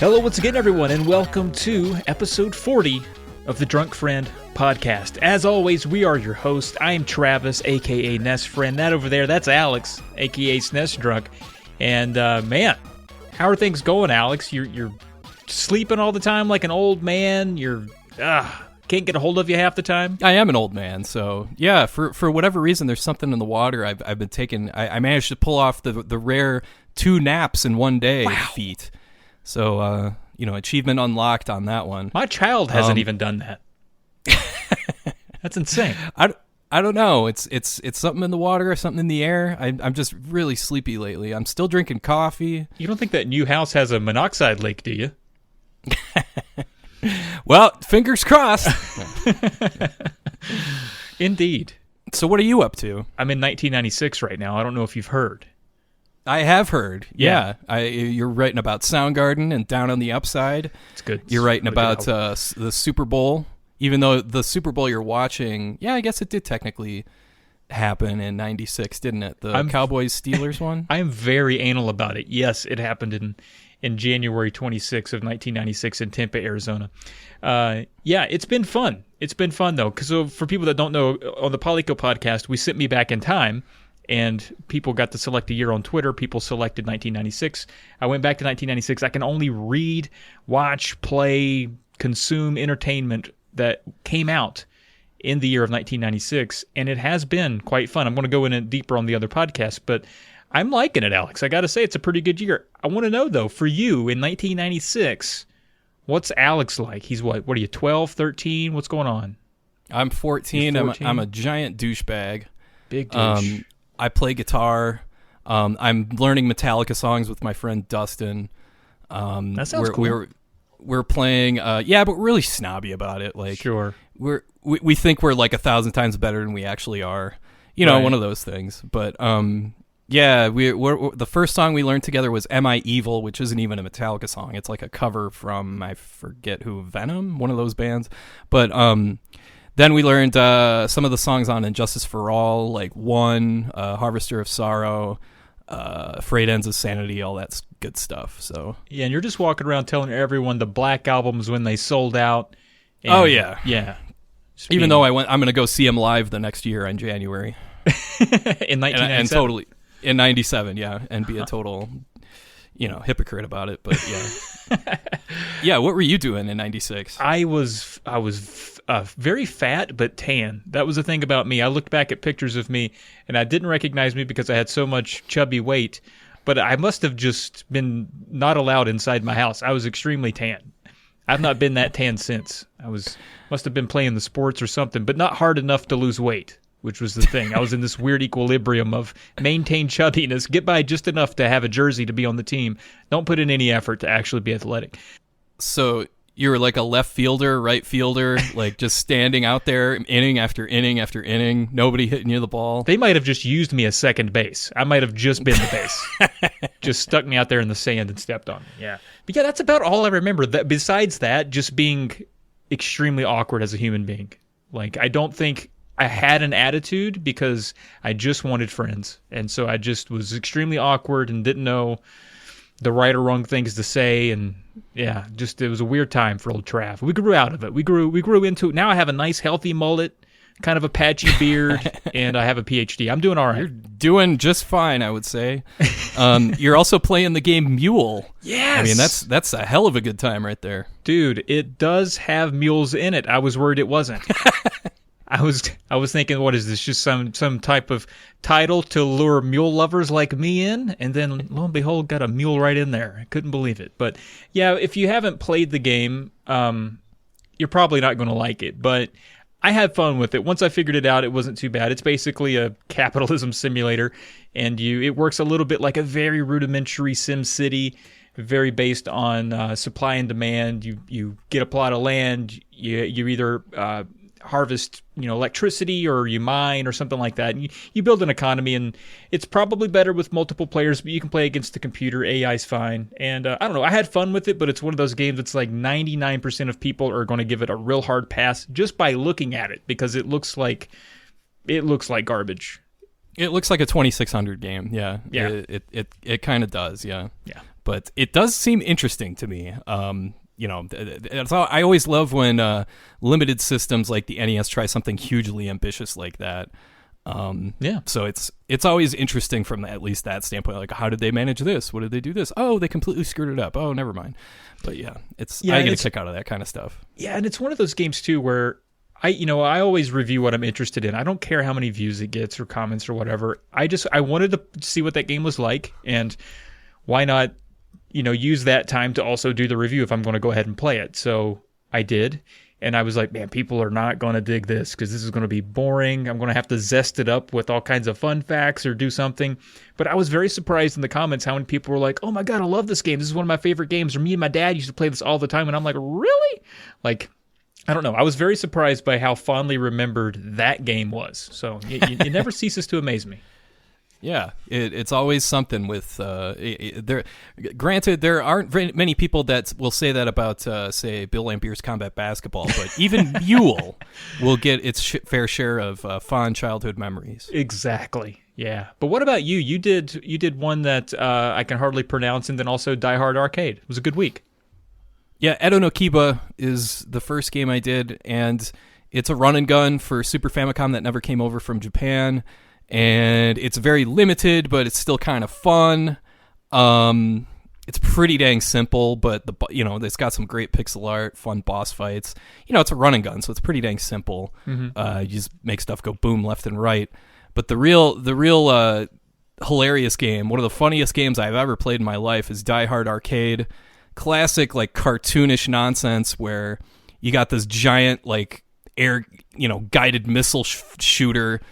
Hello once again, everyone, and welcome to episode 40 of the DrunkFriend podcast. As always, we are your hosts. I am Travis, a.k.a. Nest Friend. That over there, that's Alex, a.k.a. Snest Drunk. And, man, how are things going, Alex? You're sleeping all the time like an old man. You're, can't get a hold of you half the time. I am an old man, so, yeah, for whatever reason, there's something in the water. I've been taking, I managed to pull off the rare 2 naps in one day feat. So, achievement unlocked on that one. My child hasn't even done that. That's insane. I don't know. It's something in the water or something in the air. I'm just really sleepy lately. I'm still drinking coffee. You don't think that new house has a monoxide leak, do you? Well, fingers crossed. Indeed. So what are you up to? I'm in 1996 right now. I don't know if you've heard. I have heard. Yeah. You're writing about Soundgarden and Down on the Upside. It's good. You're writing really about the Super Bowl. Even though the Super Bowl you're watching, I guess it did technically happen in 96, didn't it? The Cowboys-Steelers one? I am very anal about it. Yes, it happened in January 26 of 1996 in Tempe, Arizona. It's been fun. It's been fun, though, because for people that don't know, on the Polyco podcast, we sent me back in time, and people got to select a year on Twitter. People selected 1996. I went back to 1996. I can only read, watch, play, consume entertainment that came out in the year of 1996, and it has been quite fun. I'm going to go in deeper on the other podcast, but I'm liking it, Alex. I got to say, it's a pretty good year. I want to know, though, for you in 1996, what's Alex like? He's what are you, 12, 13? What's going on? I'm 14. 14? I'm a giant douchebag. Big douche. I play guitar. I'm learning Metallica songs with my friend Dustin. That sounds cool. We're playing, but we're really snobby about it. Like, sure. We think we're like 1,000 times better than we actually are. Right. One of those things. But we're the first song we learned together was "Am I Evil," which isn't even a Metallica song. It's like a cover from, I forget who, Venom, one of those bands. But then we learned some of the songs on "Injustice for All," like "One," "Harvester of Sorrow," "Frayed Ends of Sanity," all that good stuff. So yeah, and you're just walking around telling everyone the Black albums when they sold out. And, yeah. Even though I'm going to go see him live the next year in January. In 1997. And totally in 97, and be a total, hypocrite about it. But yeah, yeah. What were you doing in 96? I was very fat but tan. That was the thing about me. I looked back at pictures of me, and I didn't recognize me because I had so much chubby weight. But I must have just been not allowed inside my house. I was extremely tan. I've not been that tan since. Must have been playing the sports or something, but not hard enough to lose weight, which was the thing. I was in this weird equilibrium of maintain chubbiness, get by just enough to have a jersey to be on the team. Don't put in any effort to actually be athletic. So you were like a left fielder, right fielder, like just standing out there inning after inning after inning, nobody hitting you the ball. They might have just used me as second base. I might have just been the base. Just stuck me out there in the sand and stepped on me. Yeah. But yeah, that's about all I remember. Besides that, just being extremely awkward as a human being. Like, I don't think I had an attitude because I just wanted friends. And so I just was extremely awkward and didn't know the right or wrong things to say, and yeah, just it was a weird time for old Trav. We grew out of it. We grew into it. Now I have a nice healthy mullet, kind of a patchy beard, and I have a PhD. I'm doing all right. You're doing just fine, I would say. You're also playing the game Mule. Yes. I mean, that's a hell of a good time right there. Dude, it does have mules in it. I was worried it wasn't. I was thinking, what is this? Just some type of title to lure mule lovers like me in, and then lo and behold, got a mule right in there. I couldn't believe it. But yeah, if you haven't played the game, you're probably not going to like it. But I had fun with it. Once I figured it out, it wasn't too bad. It's basically a capitalism simulator, and it works a little bit like a very rudimentary SimCity, very based on supply and demand. You get a plot of land, you either harvest electricity or you mine or something like that, and you build an economy, and it's probably better with multiple players, but you can play against the computer. AI's fine, and I don't know, I had fun with it, but it's one of those games that's like 99% of people are going to give it a real hard pass just by looking at it, because it looks like garbage. It looks like a 2600 game. Yeah. Yeah. It kind of does. Yeah. Yeah. but it does seem interesting to me. I always love when limited systems like the NES try something hugely ambitious like that. So it's always interesting from at least that standpoint. Like, how did they manage this? What did they do this? Oh, they completely screwed it up. Oh, never mind. But I get a kick out of that kind of stuff. Yeah, and it's one of those games too where I always review what I'm interested in. I don't care how many views it gets or comments or whatever. I wanted to see what that game was like, and why not, use that time to also do the review if I'm going to go ahead and play it. So I did. And I was like, man, people are not going to dig this because this is going to be boring. I'm going to have to zest it up with all kinds of fun facts or do something. But I was very surprised in the comments how many people were like, oh my God, I love this game. This is one of my favorite games. Or me and my dad used to play this all the time. And I'm like, really? Like, I don't know. I was very surprised by how fondly remembered that game was. So it never ceases to amaze me. Yeah, it's always something with granted, there aren't very many people that will say that about, say, Bill Laimbeer's Combat Basketball, but even Mule will get its fair share of fond childhood memories. Exactly. Yeah. But what about you? You did one that I can hardly pronounce, and then also Die Hard Arcade. It was a good week. Yeah, Edo no Kiba is the first game I did, and it's a run and gun for Super Famicom that never came over from Japan. And it's very limited, but it's still kind of fun. It's pretty dang simple, but it's got some great pixel art, fun boss fights. It's a run and gun, so it's pretty dang simple. Mm-hmm. You just make stuff go boom left and right. But the real hilarious game, one of the funniest games I've ever played in my life, is Die Hard Arcade. Classic, like, cartoonish nonsense where you got this giant, like, air, guided missile shooter.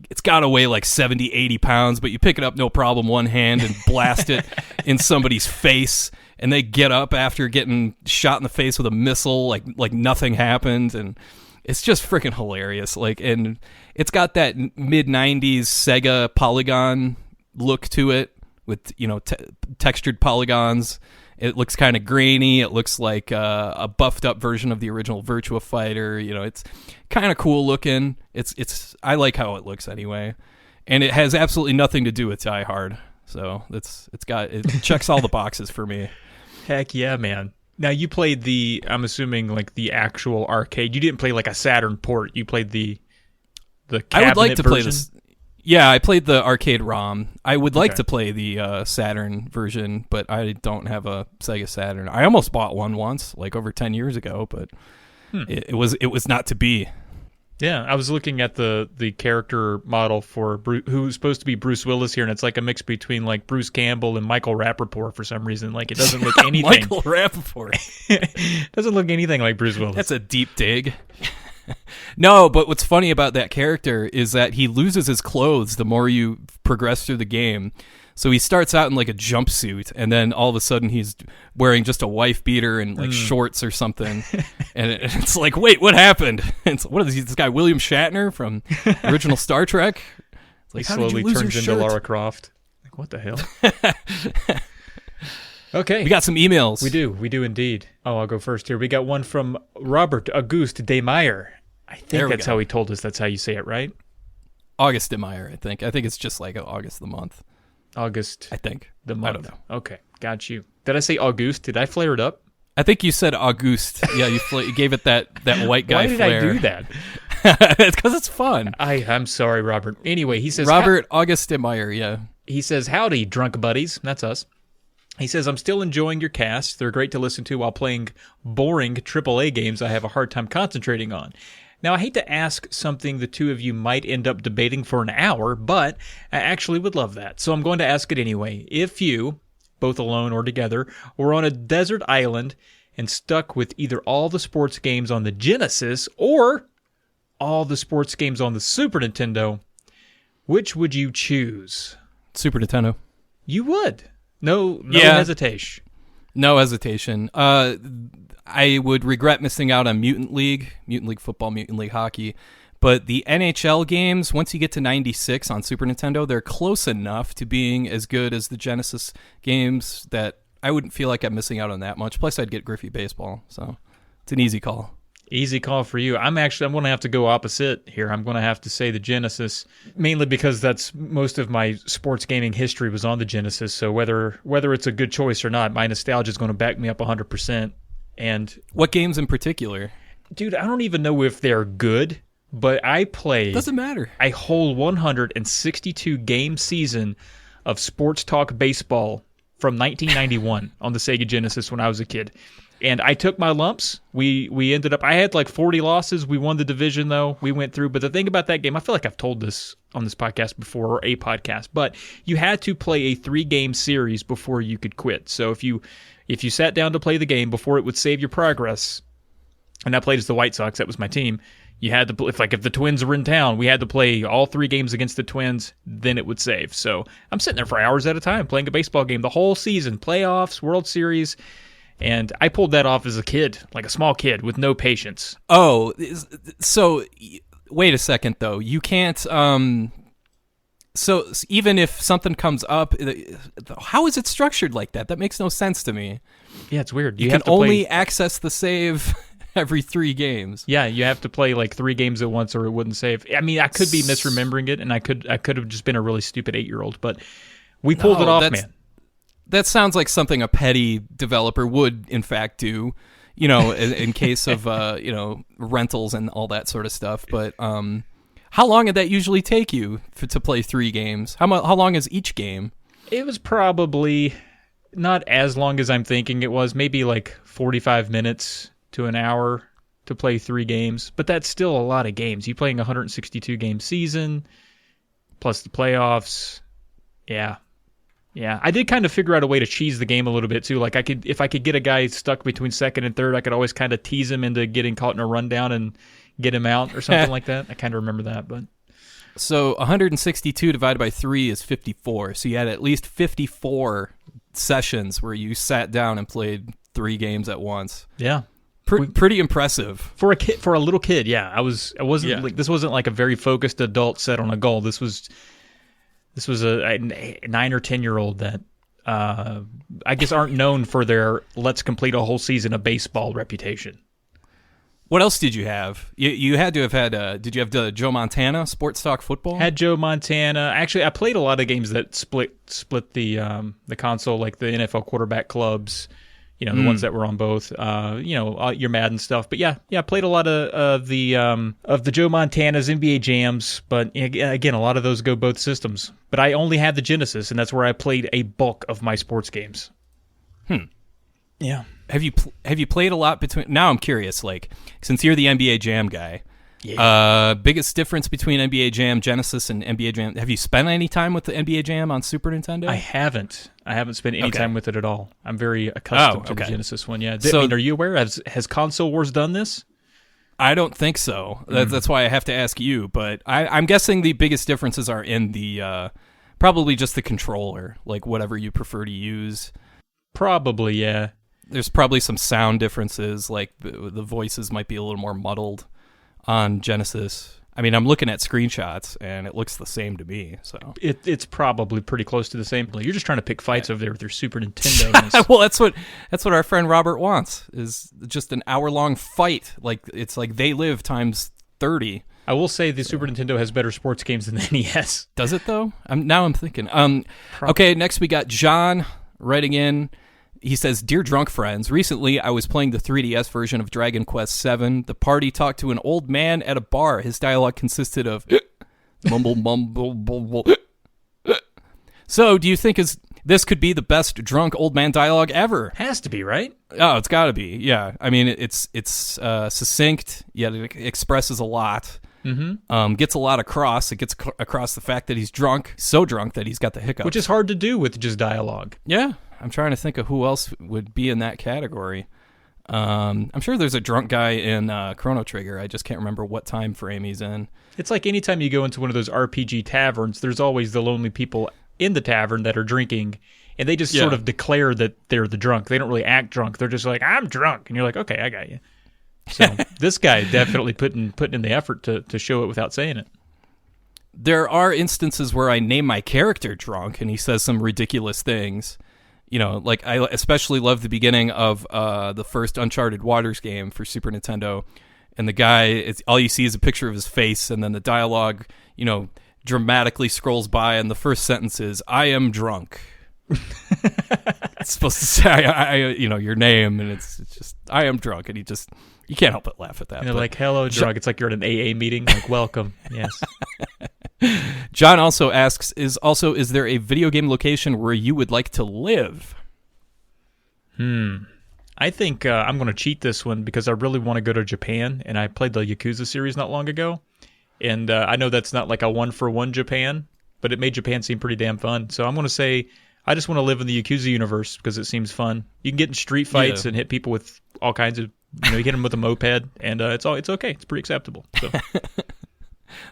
It's got to weigh like 70, 80 pounds, but you pick it up no problem, one hand, and blast it in somebody's face, and they get up after getting shot in the face with a missile like nothing happened, and it's just freaking hilarious. And it's got that mid-90s Sega polygon look to it with, textured polygons. It looks kind of grainy. It looks like a buffed up version of the original Virtua Fighter. It's kind of cool looking. I like how it looks anyway, and it has absolutely nothing to do with Die Hard. So it checks all the boxes for me. Heck yeah, man! Now you played I'm assuming like the actual arcade. You didn't play like a Saturn port. You played the cabinet I would like to version? play this. Yeah, I played the arcade ROM. I would like to play the Saturn version, but I don't have a Sega Saturn. I almost bought one once, like over 10 years ago, but it was not to be. Yeah, I was looking at the character model for who's supposed to be Bruce Willis here, and it's like a mix between like Bruce Campbell and Michael Rappaport for some reason. Like, it doesn't look anything. Michael Rappaport. Doesn't look anything like Bruce Willis. That's a deep dig. No, but what's funny about that character is that he loses his clothes the more you progress through the game. So he starts out in like a jumpsuit, and then all of a sudden he's wearing just a wife beater and like shorts or something. And it's like, wait, what happened? What is he, this guy William Shatner from original Star Trek? It's like, he slowly turns into Lara Croft. Like, what the hell? Okay. We got some emails. We do indeed. Oh, I'll go first here. We got one from Robert Auguste de Meyer. I think that's how he told us. That's how you say it, right? August de Meyer, I think. I think it's just like August the month. August. I think. The month. I don't know. Okay, got you. Did I say Auguste? Did I flare it up? I think you said Auguste. Yeah, you gave it that white guy flair. Why did I do that? It's because it's fun. I'm sorry, Robert. Anyway, he says... Robert August de Meyer, yeah. He says, howdy, drunk buddies. That's us. He says, I'm still enjoying your casts. They're great to listen to while playing boring AAA games I have a hard time concentrating on. Now, I hate to ask something the two of you might end up debating for an hour, but I actually would love that. So I'm going to ask it anyway. If you, both alone or together, were on a desert island and stuck with either all the sports games on the Genesis or all the sports games on the Super Nintendo, which would you choose? Super Nintendo. You would? No hesitation. No hesitation. I would regret missing out on Mutant League Football, Mutant League Hockey. But the NHL games, once you get to 96 on Super Nintendo, they're close enough to being as good as the Genesis games that I wouldn't feel like I'm missing out on that much. Plus, I'd get Griffey Baseball, so it's an easy call. Easy call for you. I'm going to have to go opposite here. I'm going to have to say the Genesis, mainly because that's most of my sports gaming history was on the Genesis. So whether it's a good choice or not, my nostalgia is going to back me up 100%. And what games in particular? Dude, I don't even know if they're good, but I played doesn't matter. a whole 162 game season of Sports Talk Baseball from 1991 on the Sega Genesis when I was a kid. And I took my lumps. We ended up, I had like 40 losses. We won the division, though. We went through. But the thing about that game, I feel like I've told this on this podcast before, or a podcast, but you had to play a 3-game series before you could quit. So if you sat down to play the game before it would save your progress, and I played as the White Sox, that was my team, you had to, if the Twins were in town, we had to play all 3 games against the Twins, then it would save. So I'm sitting there for hours at a time playing a baseball game the whole season, playoffs, World Series. And I pulled that off as a kid, like a small kid with no patience. Oh, so wait a second, though. You can't... So even if something comes up, how is it structured like that? That makes no sense to me. Yeah, it's weird. You can only access the save every 3 games. Yeah, you have to play like 3 games at once or it wouldn't save. I mean, I could be misremembering it, and I could have just been a really stupid 8-year-old, but we pulled it off, man. That sounds like something a petty developer would, in fact, do, in case of, rentals and all that sort of stuff. But how long did that usually take you to play 3 games? How long is each game? It was probably not as long as I'm thinking it was. Maybe like 45 minutes to an hour to play 3 games. But that's still a lot of games. You playing a 162-game season, plus the playoffs. Yeah. Yeah, I did kind of figure out a way to cheese the game a little bit too. Like if I could get a guy stuck between second and third, I could always kind of tease him into getting caught in a rundown and get him out or something like that. I kind of remember that, but so 162 divided by 3 is 54. So you had at least 54 sessions where you sat down and played 3 games at once. Yeah. Pretty impressive for a little kid. Yeah, like this wasn't like a very focused adult set on a goal. This was a 9 or 10-year-old that I guess aren't known for their let's complete a whole season of baseball reputation. What else did you have? You had to have had. Did you have the Joe Montana Sports Talk Football? Had Joe Montana. Actually, I played a lot of games that split the console, like the NFL quarterback clubs. The ones that were on both, your Madden stuff. But yeah, I played a lot of the Joe Montana's NBA Jams. But again, a lot of those go both systems. But I only had the Genesis, and that's where I played a bulk of my sports games. Yeah. Have you played a lot between? Now I'm curious. Like, since you're the NBA Jam guy, biggest difference between NBA Jam Genesis and NBA Jam. Have you spent any time with the NBA Jam on Super Nintendo? I haven't spent any time with it at all. I'm very accustomed to the Genesis one. Yeah. Are you aware? Has Console Wars done this? I don't think so. That's why I have to ask you. But I'm guessing the biggest differences are in the probably just the controller, like whatever you prefer to use. Probably, yeah. There's probably some sound differences, like the voices might be a little more muddled on Genesis. I mean, I'm looking at screenshots, and it looks the same to me. So it's probably pretty close to the same. You're just trying to pick fights over there with your Super Nintendo. Well, that's what our friend Robert wants, is just an hour-long fight. Like it's like They Live times 30. I will say the Super Nintendo has better sports games than the NES. Does it, though? I'm thinking. Okay, next we got John writing in. He says, "Dear Drunk Friends, recently I was playing the 3DS version of Dragon Quest VII. The party talked to an old man at a bar. His dialogue consisted of mumble, mumble, mumble. So, do you think this could be the best drunk old man dialogue ever?" Has to be, right? Oh, it's got to be. Yeah, I mean, it's succinct, yet it expresses a lot. Mm-hmm. Gets a lot across. It gets across the fact that he's drunk, so drunk that he's got the hiccups, which is hard to do with just dialogue. Yeah. I'm trying to think of who else would be in that category. I'm sure there's a drunk guy in Chrono Trigger. I just can't remember what time frame he's in. It's like anytime you go into one of those RPG taverns, there's always the lonely people in the tavern that are drinking, and they just sort of declare that they're the drunk. They don't really act drunk. They're just like, I'm drunk. And you're like, okay, I got you. So this guy definitely putting in the effort to show it without saying it. There are instances where I name my character drunk, and he says some ridiculous things. Like I especially love the beginning of the first Uncharted Waters game for Super Nintendo, and the guy, it's all you see is a picture of his face, and then the dialogue, dramatically scrolls by, and the first sentence is, "I am drunk." It's supposed to say, your name, and it's just, "I am drunk," and you can't help but laugh at that. And they're like, "Hello, drunk." It's like you're at an AA meeting. Like, welcome. Yes. John also asks, is there a video game location where you would like to live? I think I'm going to cheat this one because I really want to go to Japan, and I played the Yakuza series not long ago, and I know that's not like a one-for-one Japan, but it made Japan seem pretty damn fun. So I'm going to say I just want to live in the Yakuza universe because it seems fun. You can get in street fights and hit people with all kinds of, you hit them with a moped, and it's okay. It's pretty acceptable. So.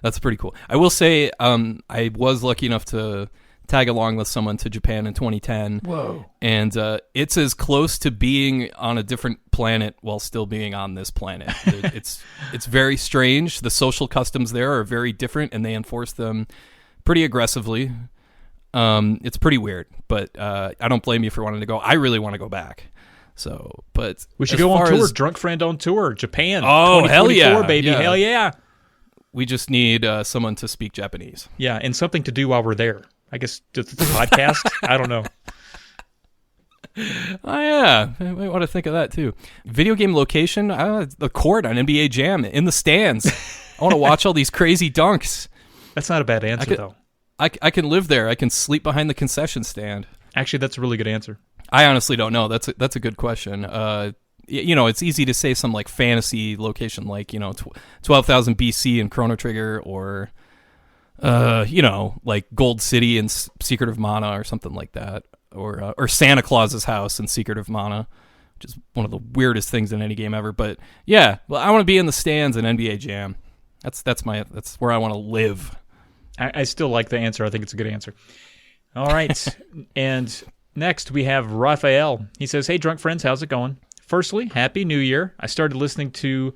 That's pretty cool. I will say I was lucky enough to tag along with someone to Japan in 2010. Whoa. And it's as close to being on a different planet while still being on this planet. It's very strange. The social customs there are very different, and they enforce them pretty aggressively. It's pretty weird, but I don't blame you for wanting to go. I really want to go back. So, but we should go on tour. DrunkFriend on tour, Japan. Oh, hell yeah, baby, yeah. Hell yeah. We just need someone to speak Japanese. Yeah, and something to do while we're there. I guess just a podcast. I don't know. Oh yeah, I might want to think of that too. Video game location: the court on NBA Jam in the stands. I want to watch all these crazy dunks. That's not a bad answer, though. I can live there. I can sleep behind the concession stand. Actually, that's a really good answer. I honestly don't know. That's a good question. It's easy to say some like fantasy location, like 12,000 BC in Chrono Trigger, or like Gold City in Secret of Mana, or something like that, or Santa Claus's house in Secret of Mana, which is one of the weirdest things in any game ever. But yeah, well, I want to be in the stands in NBA Jam. That's where I want to live. I still like the answer. I think it's a good answer. All right. And next we have Raphael. He says, "Hey, drunk friends, how's it going? Firstly, Happy New Year. I started listening to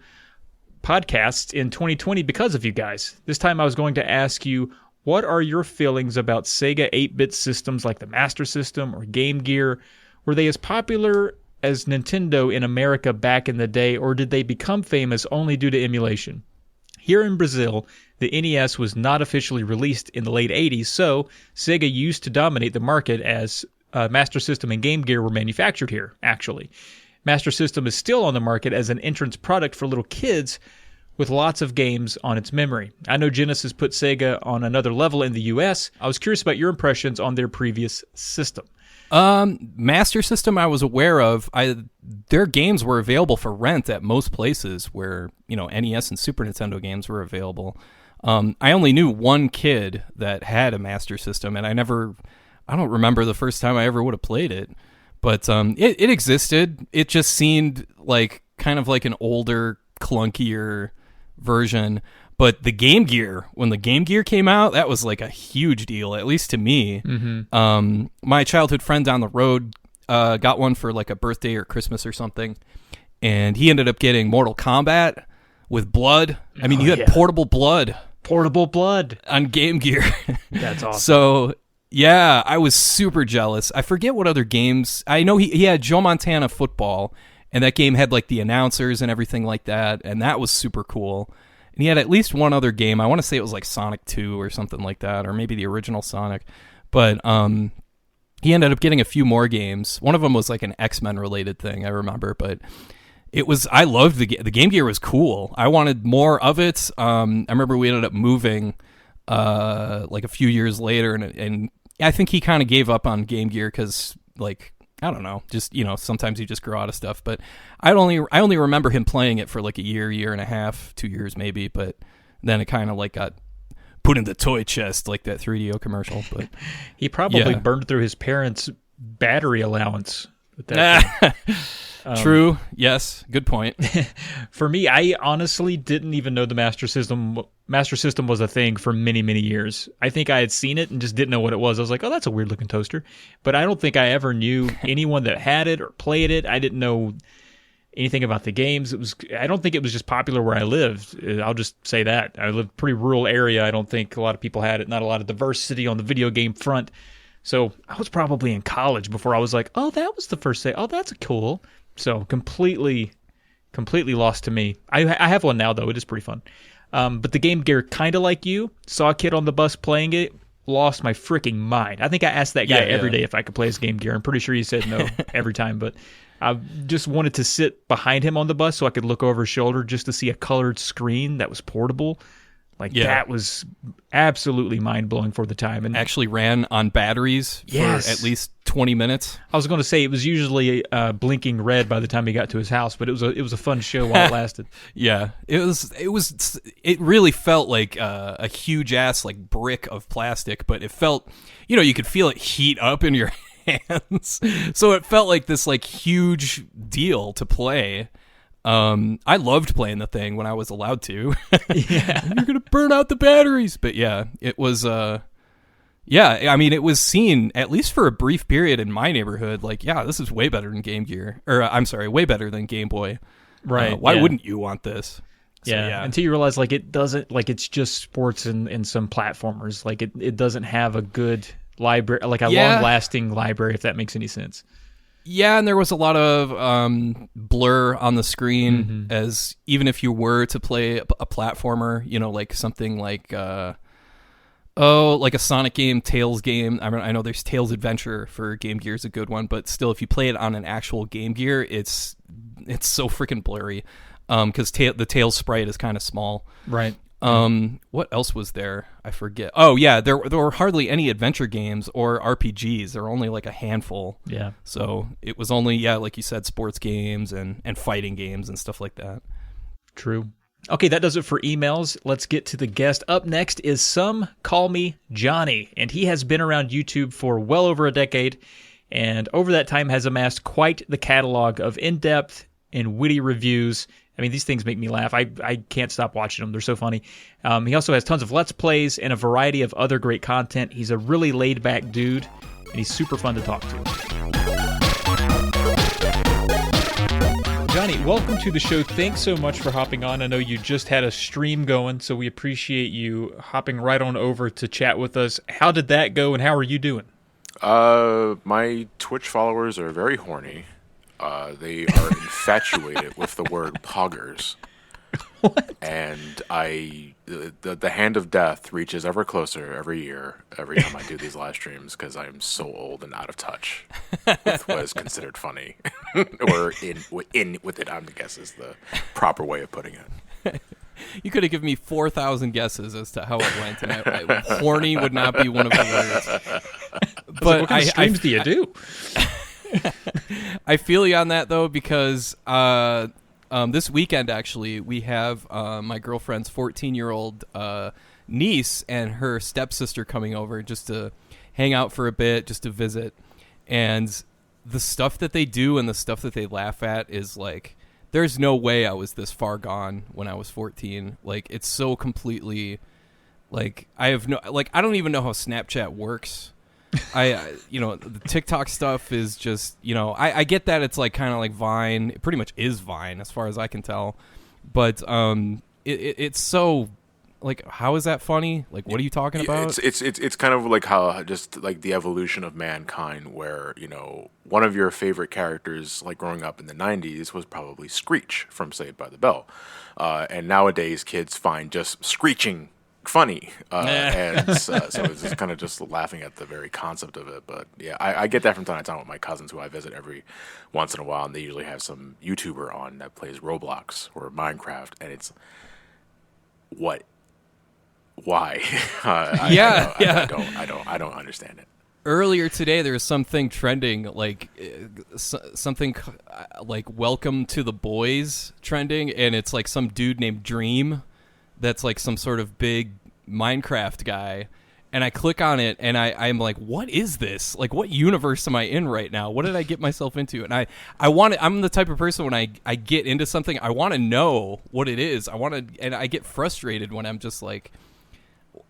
podcasts in 2020 because of you guys. This time I was going to ask you, what are your feelings about Sega 8-bit systems like the Master System or Game Gear? Were they as popular as Nintendo in America back in the day, or did they become famous only due to emulation? Here in Brazil, the NES was not officially released in the late 80s, so Sega used to dominate the market as Master System and Game Gear were manufactured here, actually. Master System is still on the market as an entrance product for little kids with lots of games on its memory. I know Genesis put Sega on another level in the US. I was curious about your impressions on their previous system." Master System I was aware of. Their games were available for rent at most places where, NES and Super Nintendo games were available. I only knew one kid that had a Master System, and I don't remember the first time I ever would have played it. But it existed. It just seemed like kind of like an older, clunkier version. But the Game Gear, when the Game Gear came out, that was like a huge deal, at least to me. Mm-hmm. My childhood friend down the road got one for like a birthday or Christmas or something, and he ended up getting Mortal Kombat with blood. I mean, you had portable blood. Portable blood. On Game Gear. That's awesome. So, yeah, I was super jealous. I forget what other games. I know he had Joe Montana Football, and that game had like the announcers and everything like that, and that was super cool. And he had at least one other game. I want to say it was like Sonic 2 or something like that, or maybe the original Sonic. But he ended up getting a few more games. One of them was like an X-Men related thing, I remember. But I loved the Game Gear was cool. I wanted more of it. I remember we ended up moving like a few years later, and I think he kind of gave up on Game Gear because, like, I don't know, just, sometimes you just grow out of stuff. But I only remember him playing it for like a year and a half, 2 years maybe. But then it kind of like got put in the toy chest like that 3DO commercial. But he probably burned through his parents' battery allowance with that. True. Yes. Good point. For me, I honestly didn't even know the Master System was a thing for many, many years. I think I had seen it and just didn't know what it was. I was like, oh, that's a weird looking toaster. But I don't think I ever knew anyone that had it or played it. I didn't know anything about the games. I don't think it was just popular where I lived. I'll just say that. I lived in a pretty rural area. I don't think a lot of people had it. Not a lot of diversity on the video game front. So I was probably in college before I was like, oh, that was the first thing. Oh, that's cool. So completely completely lost to me. I have one now, though. It is pretty fun. But the Game Gear, kind of like you, saw a kid on the bus playing it, lost my freaking mind. I think I asked that guy every day if I could play his Game Gear. I'm pretty sure he said no every time, but I just wanted to sit behind him on the bus so I could look over his shoulder just to see a colored screen that was portable. That was absolutely mind-blowing for the time. And actually ran on batteries for at least 20 minutes. I was going to say it was usually blinking red by the time he got to his house, but it was a fun show while it lasted. Yeah, it really felt like a huge ass like brick of plastic, but it felt, you could feel it heat up in your hands. So it felt like this like huge deal to play. I loved playing the thing when I was allowed to. Yeah. You're gonna burn out the batteries. But yeah, it was it was seen, at least for a brief period in my neighborhood, like, this is way better than Game Gear. Or I'm sorry, way better than Game Boy. Right. Why wouldn't you want this? So, until you realize like it doesn't, like it's just sports and some platformers. Like it doesn't have a good library, like a long-lasting library, if that makes any sense. Yeah, and there was a lot of blur on the screen, as even if you were to play a platformer, like something like, like a Sonic game, Tails game. I know there's Tails Adventure for Game Gear is a good one, but still, if you play it on an actual Game Gear, it's so freaking blurry, because the Tails sprite is kind of small. Right. What else was there? I forget. Oh yeah, there were hardly any adventure games or RPGs. There were only like a handful. Yeah. So it was only, like you said, sports games and fighting games and stuff like that. True. Okay, that does it for emails. Let's get to the guest. Up next is SomeCallMeJohnny, and he has been around YouTube for well over a decade, and over that time has amassed quite the catalog of in-depth and witty reviews. I mean, these things make me laugh. I can't stop watching them. They're so funny. He also has tons of Let's Plays and a variety of other great content. He's a really laid-back dude, and he's super fun to talk to. Johnny, welcome to the show. Thanks so much for hopping on. I know you just had a stream going, so we appreciate you hopping right on over to chat with us. How did that go, and how are you doing? My Twitch followers are very horny. They are infatuated with the word poggers. What? And the hand of death reaches ever closer every year, every time I do these live streams, because I am so old and out of touch with what is considered funny. Or in with it, I guess is the proper way of putting it. You could have given me 4,000 guesses as to how it went, and horny would not be one of the words. But what kind of streams do you do? I feel you on that, though, because this weekend, actually, we have my girlfriend's 14-year-old niece and her stepsister coming over just to hang out for a bit, just to visit. And the stuff that they do and the stuff that they laugh at is like, there's no way I was this far gone when I was 14. Like, it's so completely, like, I don't even know how Snapchat works. The TikTok stuff is just, I get that it's like kind of like Vine. It pretty much is Vine as far as I can tell. But it's so, like, how is that funny? Like, what are you talking about? It's kind of like how just like the evolution of mankind, where, one of your favorite characters, like growing up in the 90s, was probably Screech from Saved by the Bell. And nowadays kids find just screeching funny, and so it's just kind of just laughing at the very concept of it. But yeah, I get that from time to time with my cousins who I visit every once in a while, and they usually have some YouTuber on that plays Roblox or Minecraft, and it's why? I don't understand it. Earlier today, there was something trending, like something like "Welcome to the Boys" trending, and it's like some dude named Dream that's like some sort of big Minecraft guy, and I click on it, and I'm like, what is this? Like, what universe am I in right now? What did I get myself into? And I'm the type of person, when I get into something, I want to know what it is. And I get frustrated when I'm just like,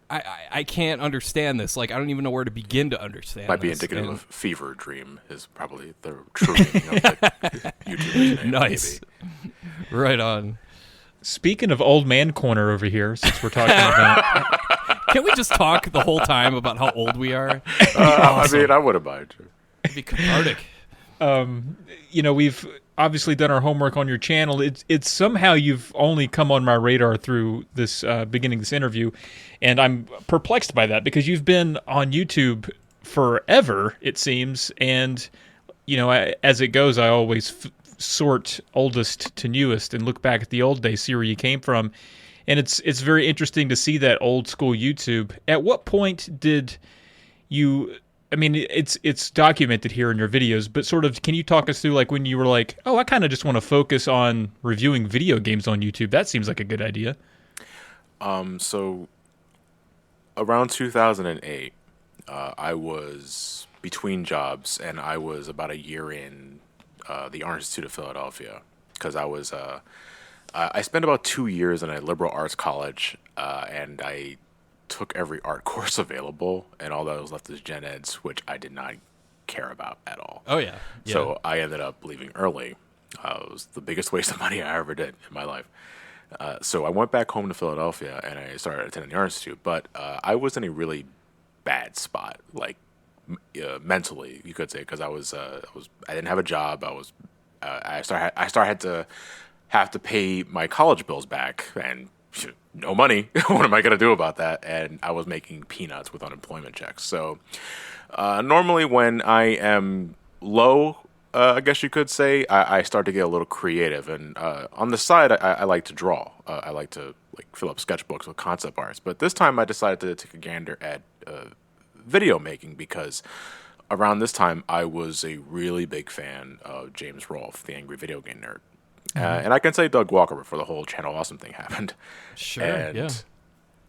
I can't understand this. Like, I don't even know where to begin to understand. Might be indicative of fever dream is probably the true meaning of the YouTuber's name. Nice. Maybe. Right on. Speaking of old man corner over here, since we're talking about... Can we just talk the whole time about how old we are? Awesome. I mean, I wouldn't mind. It'd be cathartic. We've obviously done our homework on your channel. It's somehow you've only come on my radar through this beginning this interview, and I'm perplexed by that because you've been on YouTube forever, it seems. And as it goes, I always sort oldest to newest and look back at the old days, see where you came from, and it's very interesting to see that old school YouTube. At what point did you? I mean, it's documented here in your videos, but sort of, can you talk us through like when you were like, oh, I kind of just want to focus on reviewing video games on YouTube. That seems like a good idea. So around 2008, I was between jobs, and I was about a year in the Art Institute of Philadelphia because I spent about 2 years in a liberal arts college, and I took every art course available, and all that was left is gen eds, which I did not care about at all. Oh yeah. So I ended up leaving early. It was the biggest waste of money I ever did in my life. So I went back home to Philadelphia, and I started attending the Art Institute. But I was in a really bad spot, like mentally, you could say, because I didn't have a job. I started to have to pay my college bills back, and no money. What am I going to do about that? And I was making peanuts with unemployment checks. So normally when I am low, I guess you could say, I start to get a little creative. And on the side, I like to draw. I like to fill up sketchbooks with concept arts. But this time I decided to take a gander at video making because around this time I was a really big fan of James Rolfe, the Angry Video Game Nerd. And I can say Doug Walker before the whole Channel Awesome thing happened. Sure, and, yeah.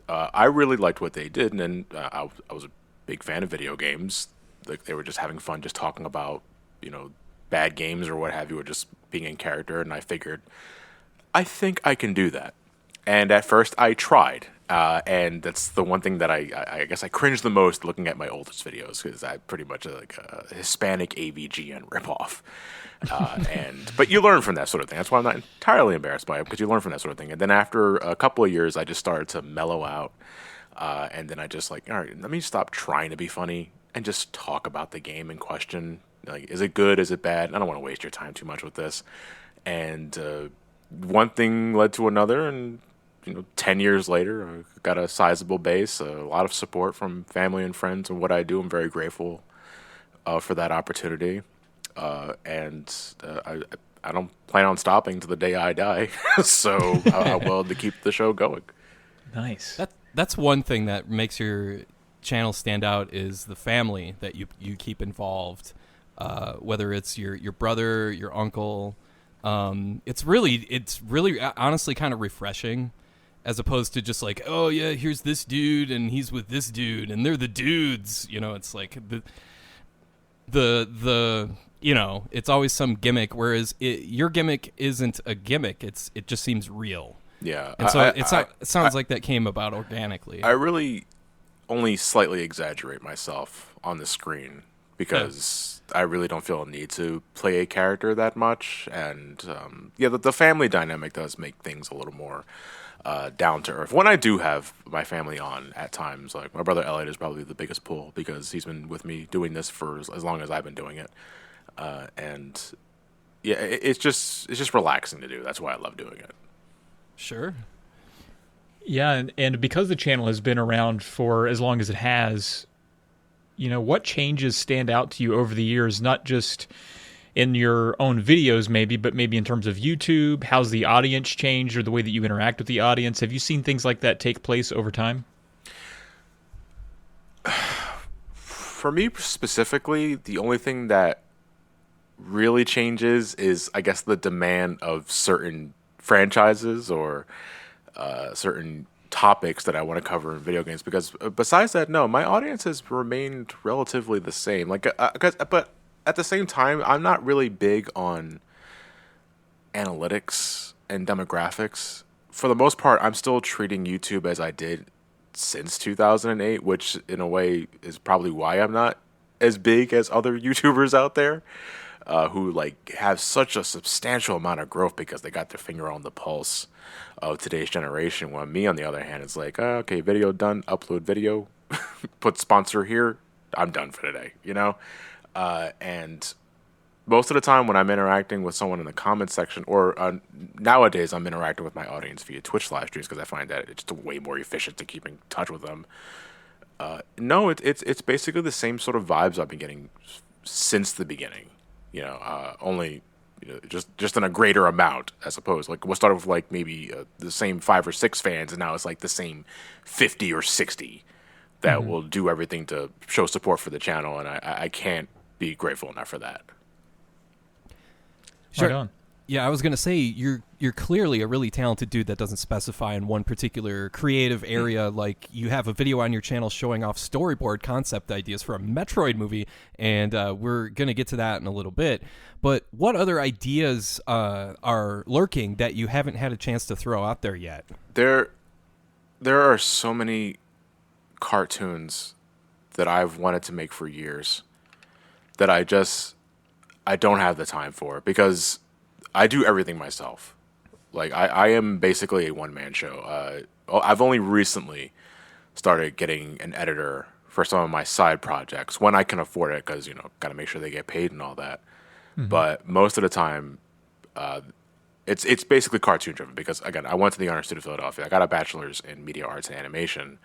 I really liked what they did, and I was a big fan of video games. Like, they were just having fun, just talking about, bad games or what have you, or just being in character. And I figured, I think I can do that. And at first, I tried. And that's the one thing that I guess I cringe the most looking at my oldest videos, because I pretty much like a Hispanic AVGN ripoff. But you learn from that sort of thing. That's why I'm not entirely embarrassed by it, because you learn from that sort of thing. And then after a couple of years, I just started to mellow out. And then I just all right, let me stop trying to be funny and just talk about the game in question. Like, is it good? Is it bad? I don't want to waste your time too much with this. And one thing led to another, and 10 years later, I got a sizable base, a lot of support from family and friends and what I do. I'm very grateful for that opportunity. And I don't plan on stopping to the day I die. So I'm willing to keep the show going. Nice. That's one thing that makes your channel stand out, is the family that you keep involved. Whether it's your brother, your uncle. It's really honestly kind of refreshing, as opposed to just like, oh yeah, here's this dude and he's with this dude and they're the dudes. It's like the it's always some gimmick, whereas your gimmick isn't a gimmick. It just seems real. Yeah. And so it sounds like that came about organically. I really only slightly exaggerate myself on the screen because I really don't feel a need to play a character that much. And the family dynamic does make things a little more down to earth. When I do have my family on at times, like my brother Elliot is probably the biggest pull because he's been with me doing this for as long as I've been doing it. It's just relaxing to do. That's why I love doing it. Sure. Yeah, and because the channel has been around for as long as it has, what changes stand out to you over the years, not just in your own videos maybe, but maybe in terms of YouTube? How's the audience changed, or the way that you interact with the audience? Have you seen things like that take place over time? For me specifically, the only thing that really changes is, I guess, the demand of certain franchises or certain topics that I want to cover in video games. Because besides that, no, my audience has remained relatively the same. But at the same time, I'm not really big on analytics and demographics. For the most part, I'm still treating YouTube as I did since 2008, which in a way is probably why I'm not as big as other YouTubers out there who have such a substantial amount of growth because they got their finger on the pulse of today's generation. While me, on the other hand, is like, okay, video done, upload video, put sponsor here, I'm done for today, And most of the time when I'm interacting with someone in the comments section, or nowadays I'm interacting with my audience via Twitch live streams because I find that it's way more efficient to keep in touch with them. No, it's basically the same sort of vibes I've been getting since the beginning. Only just in a greater amount, as opposed like we'll start with like maybe the same 5 or 6 fans, and now it's like the same 50 or 60 that will do everything to show support for the channel, and I can't be grateful enough for that. Sure. Right on. Yeah, I was gonna say you're clearly a really talented dude that doesn't specify in one particular creative area. Like you have a video on your channel showing off storyboard concept ideas for a Metroid movie, and we're gonna get to that in a little bit. But what other ideas are lurking that you haven't had a chance to throw out there yet? There are so many cartoons that I've wanted to make for years that I don't have the time for because I do everything myself. Like I am basically a one-man show. I've only recently started getting an editor for some of my side projects when I can afford it because, got to make sure they get paid and all that. But most of the time, it's basically cartoon driven because, again, I went to the Honor Institute of Philadelphia. I got a bachelor's in media arts and animation.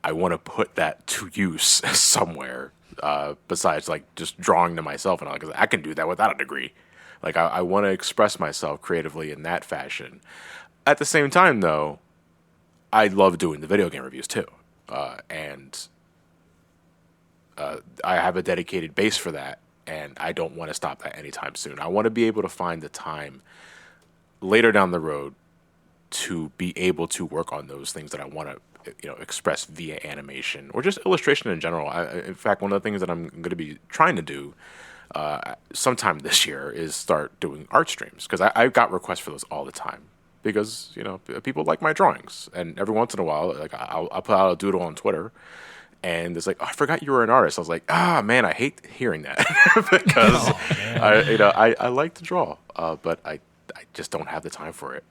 I want to put that to use somewhere besides like just drawing to myself and all, because I can do that without a degree. Like I want to express myself creatively in that fashion. At the same time, though, I love doing the video game reviews too, and I have a dedicated base for that, and I don't want to stop that anytime soon. I want to be able to find the time later down the road to be able to work on those things that I want to express via animation or just illustration in general. In fact, one of the things that I'm going to be trying to do sometime this year is start doing art streams because I've got requests for those all the time because people like my drawings, and every once in a while like I'll put out a doodle on Twitter and it's like, oh, I forgot you were an artist. I was like, man, I hate hearing that because I like to draw, but I just don't have the time for it.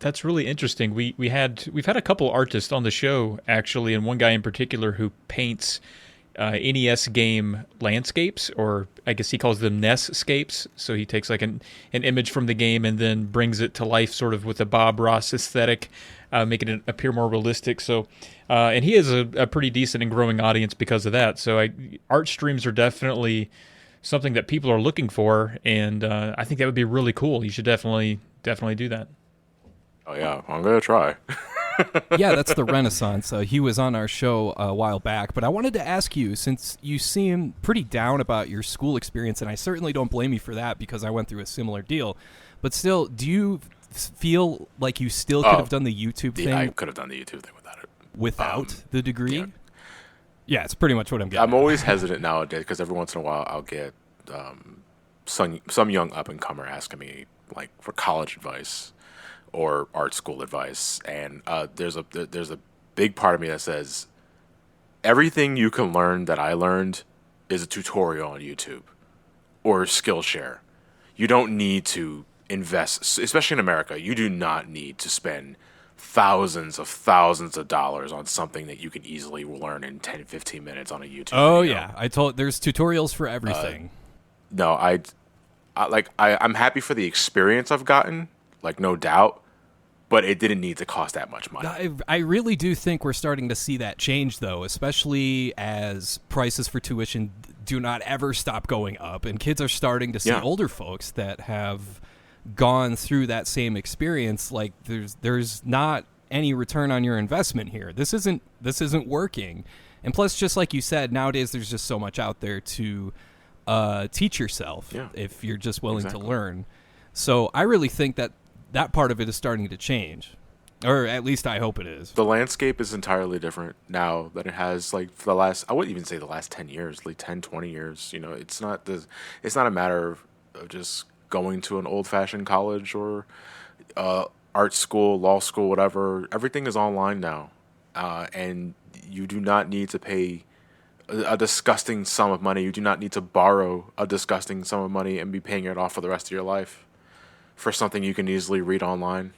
That's really interesting. We've had a couple artists on the show actually, and one guy in particular who paints NES game landscapes, or I guess he calls them NES-scapes. So he takes like an image from the game and then brings it to life sort of with a Bob Ross aesthetic, making it appear more realistic. So, and he has a pretty decent and growing audience because of that. So art streams are definitely something that people are looking for, and I think that would be really cool. You should definitely do that. Oh yeah, I'm gonna try. Yeah, that's the Renaissance. He was on our show a while back, but I wanted to ask you, since you seem pretty down about your school experience, and I certainly don't blame you for that because I went through a similar deal, but still, do you feel like you still could have done the YouTube thing? I could have done the YouTube thing without it. Without the degree? Yeah. Yeah, it's pretty much what I'm getting I'm at. always hesitant nowadays because every once in a while I'll get some young up-and-comer asking me like for college advice or art school advice, and there's a big part of me that says everything you can learn that I learned is a tutorial on YouTube or Skillshare. You don't need to invest, especially in America. You do not need to spend thousands of dollars on something that you can easily learn in 10-15 minutes on a YouTube Oh video. yeah, there's tutorials for everything. No, I'm happy for the experience I've gotten, like no doubt, but it didn't need to cost that much money. I really do think we're starting to see that change, though, especially as prices for tuition do not ever stop going up, and kids are starting to see older folks that have gone through that same experience. Like there's not any return on your investment here. This isn't working, and plus, just like you said, nowadays there's just so much out there to teach yourself if you're just willing to learn. So I really think that part of it is starting to change, or at least I hope it is. The landscape is entirely different now than it has like for the last, I wouldn't even say the last 10 years, like 10, 20 years. It's not a matter of just going to an old-fashioned college or art school, law school, whatever. Everything is online now, and you do not need to pay a disgusting sum of money. You do not need to borrow a disgusting sum of money and be paying it off for the rest of your life for something you can easily read online.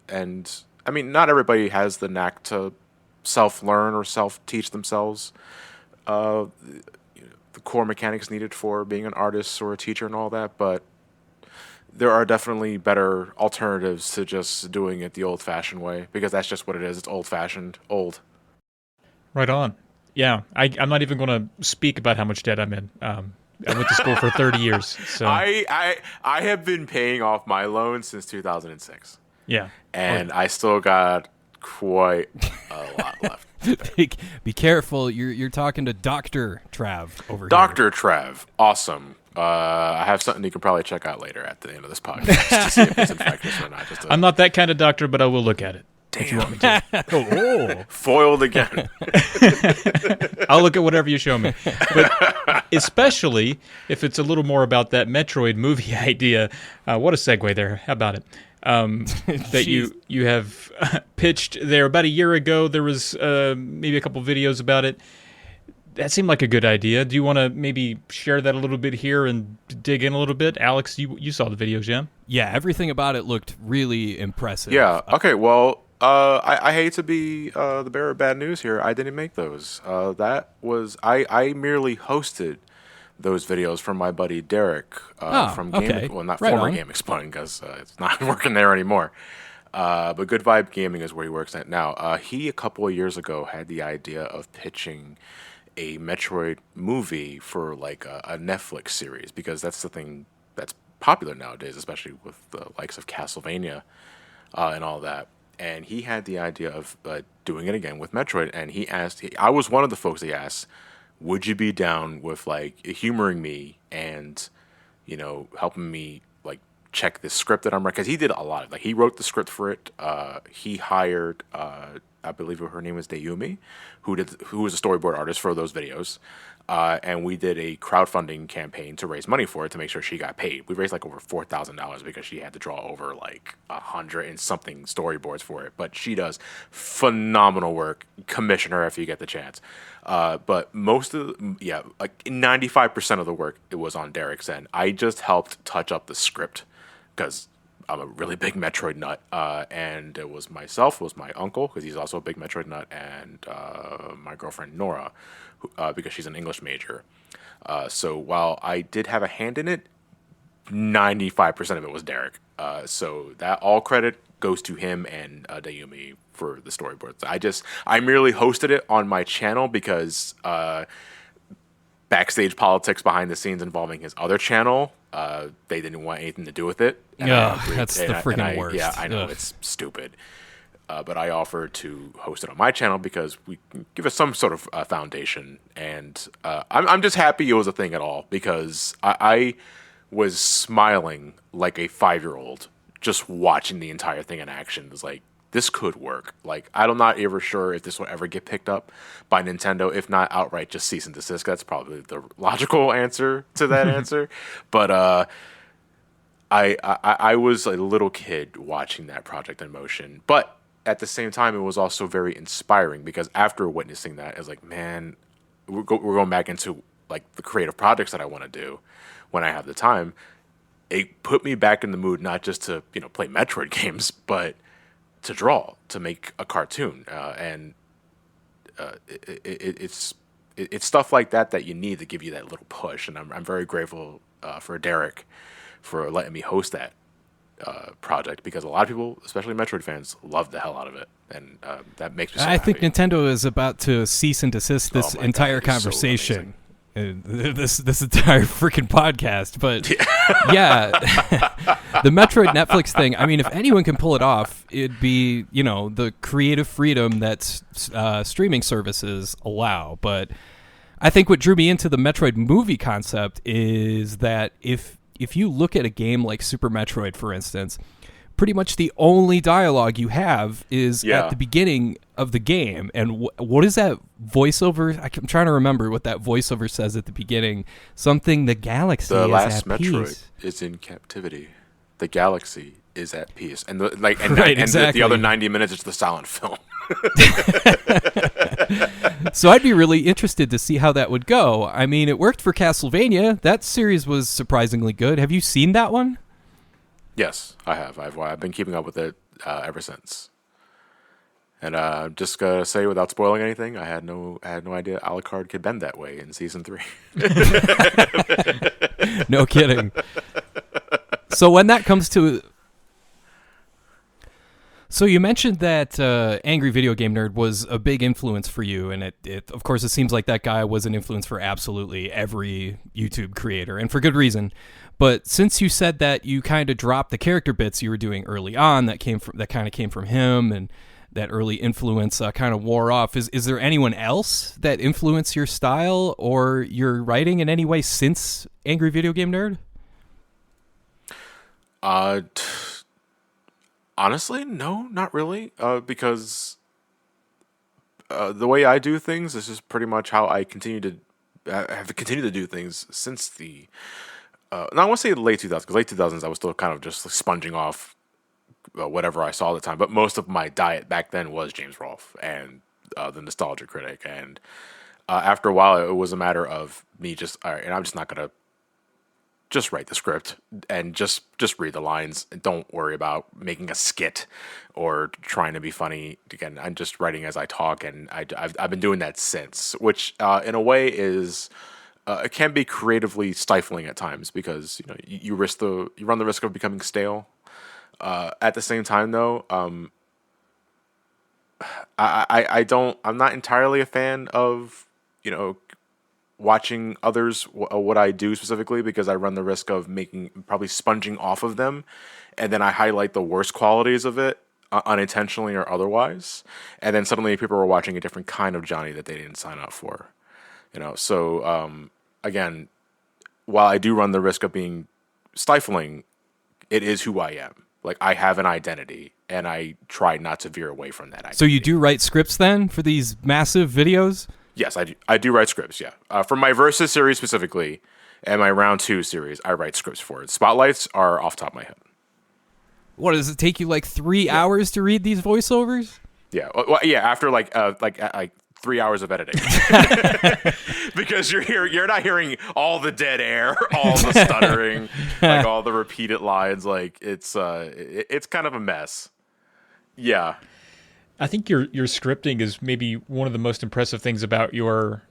And I mean, not everybody has the knack to self-learn or self-teach themselves. For the core mechanics needed for being an artist or a teacher and all that, but there are definitely better alternatives to just doing it the old-fashioned way, because that's just what it is. It's old-fashioned, old. Right on. Yeah, I'm not even going to speak about how much debt I'm in. I went to school for 30 years. So I have been paying off my loan since 2006. Yeah. And I still got quite a lot left. Be careful. You're talking to Dr. Trav over here. Dr. Trav. Awesome. I have something you can probably check out later at the end of this podcast to see if it's infectious or not. I'm not that kind of doctor, but I will look at it. Damn. If you want me to. Foiled again. I'll look at whatever you show me. But especially if it's a little more about that Metroid movie idea. What a segue there. How about it? That you have pitched there about a year ago. There was maybe a couple videos about it. That seemed like a good idea. Do you want to maybe share that a little bit here and dig in a little bit? Alex, you saw the videos, yeah? Yeah, everything about it looked really impressive. Yeah. Okay. Well, I hate to be the bearer of bad news here. I didn't make those. That was I merely hosted those videos from my buddy Derek from Game. Okay. Well, not Right former on. Game Explain, because it's not working there anymore. But Good Vibe Gaming is where he works at now. He a couple of years ago had the idea of pitching a Metroid movie for like a Netflix series, because that's the thing that's popular nowadays, especially with the likes of Castlevania and all that. And he had the idea of doing it again with Metroid. And I was one of the folks he asked, would you be down with like humoring me and, helping me like check this script that I'm writing? Because he did a lot of, like, he wrote the script for it. He hired, I believe her name is Dayumi, who was a storyboard artist for those videos. And we did a crowdfunding campaign to raise money for it to make sure she got paid. We raised like over $4,000 because she had to draw over like 100 and something storyboards for it. But she does phenomenal work. Commission her if you get the chance. But most of like 95% of the work, it was on Derek's end. I just helped touch up the script because I'm a really big Metroid nut, and it was myself, it was my uncle, because he's also a big Metroid nut, and my girlfriend Nora, because she's an English major. So while I did have a hand in it, 95% of it was Derek. So that all credit goes to him and Dayumi for the storyboards. I merely hosted it on my channel because backstage politics behind the scenes involving his other channel, they didn't want anything to do with it. Yeah, that's the freaking worst. Yeah, I know. Ugh. It's stupid. But I offered to host it on my channel because we can give us some sort of foundation. And I'm just happy it was a thing at all, because I was smiling like a 5-year-old just watching the entire thing in action. It was like, this could work. Like, I'm not ever sure if this will ever get picked up by Nintendo. If not outright, just cease and desist. That's probably the logical answer to that answer. But I was a little kid watching that project in motion. But at the same time, it was also very inspiring, because after witnessing that, I was like, man, we're going back into like the creative projects that I want to do when I have the time. It put me back in the mood, not just to play Metroid games, but to draw, to make a cartoon, and it's stuff like that you need to give you that little push. And I'm very grateful for Derek for letting me host that project, because a lot of people, especially Metroid fans, love the hell out of it, and that makes me so happy. think Nintendo is about to cease and desist this entire conversation. This entire freaking podcast. But yeah, the Metroid Netflix thing, I mean, if anyone can pull it off, it'd be, the creative freedom that streaming services allow. But I think what drew me into the Metroid movie concept is that if you look at a game like Super Metroid, for instance, pretty much the only dialogue you have is at the beginning of the game. And what is that voiceover? I'm trying to remember what that voiceover says at the beginning. Something, the galaxy is at peace. The last Metroid is in captivity. The galaxy is at peace. And exactly. The other 90 minutes is the silent film. So I'd be really interested to see how that would go. I mean, it worked for Castlevania. That series was surprisingly good. Have you seen that one? Yes, I have. I've been keeping up with it ever since. And just gonna say, without spoiling anything, I had no idea Alucard could bend that way in season 3. No kidding. So when that comes to... So you mentioned that Angry Video Game Nerd was a big influence for you, and it of course it seems like that guy was an influence for absolutely every YouTube creator, and for good reason. But since you said that you kind of dropped the character bits you were doing early on, that kind of came from him, and that early influence kind of wore off. Is there anyone else that influenced your style or your writing in any way since Angry Video Game Nerd? Honestly, no, not really. Because the way I do things, this is pretty much how I have continued to do things since the. Now I want to say the late 2000s, because late 2000s I was still kind of just sponging off whatever I saw at the time. But most of my diet back then was James Rolfe and the Nostalgia Critic. And after a while, it was a matter of me just, all right, and I'm just not gonna just write the script and just read the lines. Don't worry about making a skit or trying to be funny. Again, I'm just writing as I talk, and I've been doing that since, which in a way is it can be creatively stifling at times, because you run the risk of becoming stale. At the same time, though, I'm not entirely a fan of watching others what I do specifically, because I run the risk of probably sponging off of them, and then I highlight the worst qualities of it unintentionally or otherwise, and then suddenly people are watching a different kind of Johnny that they didn't sign up for. So again, while I do run the risk of being stifling, it is who I am. Like, I have an identity, and I try not to veer away from that identity. So you do write scripts then for these massive videos? Yes, I do. I do write scripts, yeah. For my Versus series specifically, and my Round 2 series, I write scripts for it. Spotlights are off the top of my head. What, does it take you like 3 hours to read these voiceovers? Yeah, well, yeah. After like 3 hours of editing, because you're not hearing all the dead air, all the stuttering, like all the repeated lines. Like it's kind of a mess. Yeah. I think your scripting is maybe one of the most impressive things about your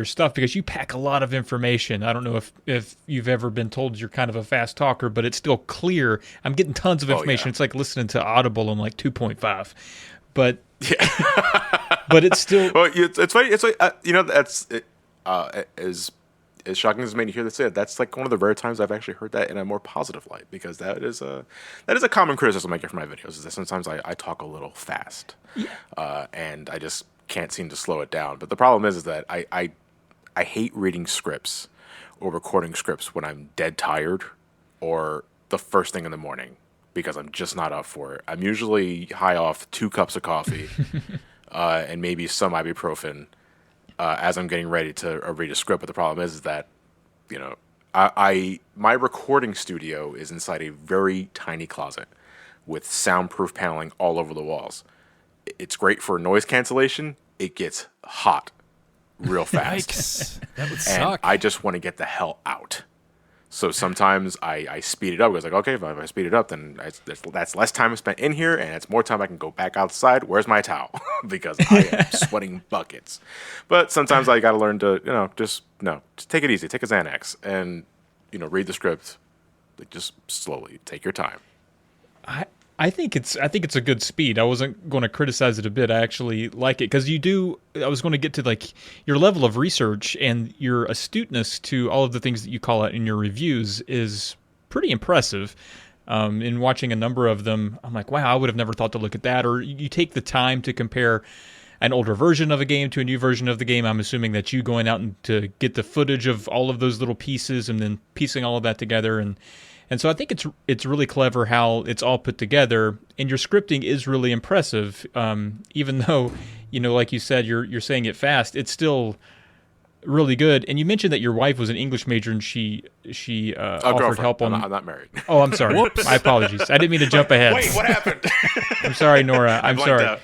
stuff, because you pack a lot of information. I don't know if you've ever been told you're kind of a fast talker, but it's still clear. I'm getting tons of information. Yeah. It's like listening to Audible on like 2.5. But yeah. But it's still. Well, it's funny. It's like that's as shocking as it may hear that say it, that's like one of the rare times I've actually heard that in a more positive light, because that is a common criticism I get from my videos, is that sometimes I talk a little fast, and I just can't seem to slow it down. But the problem is that I hate reading scripts or recording scripts when I'm dead tired or the first thing in the morning, because I'm just not up for it. I'm usually high off 2 cups of coffee and maybe some ibuprofen as I'm getting ready to read a script. But the problem is that, my recording studio is inside a very tiny closet with soundproof paneling all over the walls. It's great for noise cancellation. It gets hot real fast. Yikes. That would And suck. I just want to get the hell out. So sometimes I speed it up. It's like, okay, if I speed it up, then that's less time spent in here, and it's more time I can go back outside. Where's my towel? Because I am sweating buckets. But sometimes I got to learn to, just take it easy. Take a Xanax and, read the script. Like, just slowly. Take your time. I think it's a good speed. I wasn't going to criticize it a bit. I actually like it, because I was going to get to like your level of research and your astuteness to all of the things that you call out in your reviews is pretty impressive. In watching a number of them, I'm like, wow, I would have never thought to look at that. Or you take the time to compare an older version of a game to a new version of the game. I'm assuming that you going out and to get the footage of all of those little pieces and then piecing all of that together. And so I think it's really clever how it's all put together, and your scripting is really impressive. Even though, like you said, you're saying it fast, it's still really good. And you mentioned that your wife was an English major and she offered Girlfriend. help on. I'm not married. Oh, I'm sorry. Whoops. My apologies. I didn't mean to jump ahead. Wait, what happened? I'm sorry, Nora. I'm sorry.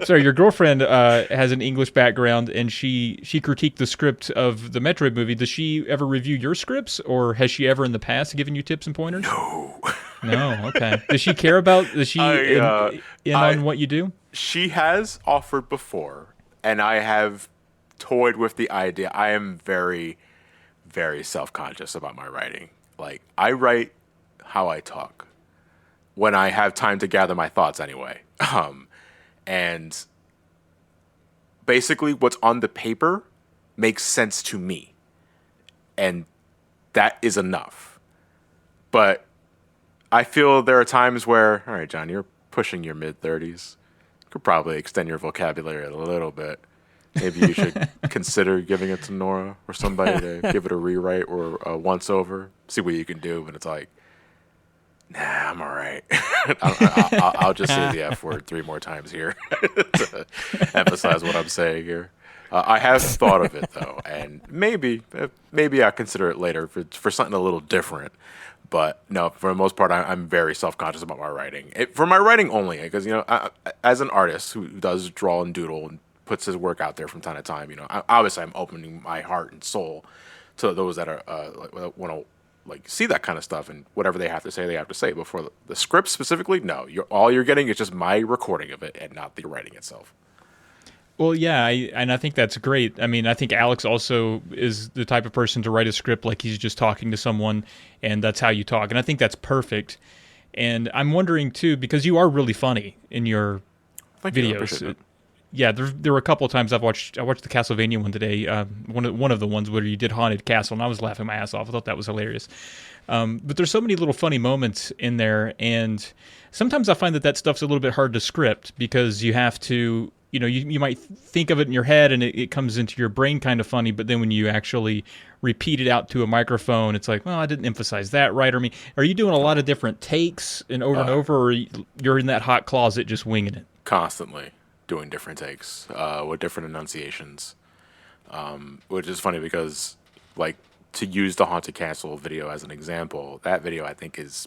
Sorry, your girlfriend has an English background, and she critiqued the script of the Metroid movie. Does she ever review your scripts, or has she ever in the past given you tips and pointers? No. No. Okay. Does she care about? Does she on what you do? She has offered before, and I have toyed with the idea. I am very, very self-conscious about my writing. Like, I write how I talk when I have time to gather my thoughts anyway. And basically what's on the paper makes sense to me. And that is enough. But I feel there are times where, all right, John, you're pushing your mid-30s. You could probably extend your vocabulary a little bit. Maybe you should consider giving it to Nora or somebody to give it a rewrite or a once-over. See what you can do. But it's like, nah, I'm all right. I'll just say the F word 3 more times here to emphasize what I'm saying here. I have thought of it, though, and maybe I'll consider it later for something a little different. But no, for the most part, I'm very self-conscious about my writing. For my writing only, because, as an artist who does draw and doodle and puts his work out there from time to time, obviously I'm opening my heart and soul to those that are want to see that kind of stuff, and whatever they have to say. But for the script specifically, no, all you're getting is just my recording of it and not the writing itself. Well, yeah, I think that's great. I mean, I think Alex also is the type of person to write a script like he's just talking to someone, and that's how you talk. And I think that's perfect. And I'm wondering, too, because you are really funny in your videos. Yeah, there were a couple of times I watched the Castlevania one today, one of the ones where you did Haunted Castle, and I was laughing my ass off. I thought that was hilarious. But there's so many little funny moments in there, and sometimes I find that stuff's a little bit hard to script because you have to, you might think of it in your head and it comes into your brain kind of funny, but then when you actually repeat it out to a microphone, it's like, well, I didn't emphasize that right. Are you doing a lot of different takes and over, or you're in that hot closet just winging it? Constantly doing different takes with different enunciations, which is funny because, to use the Haunted Castle video as an example, that video I think is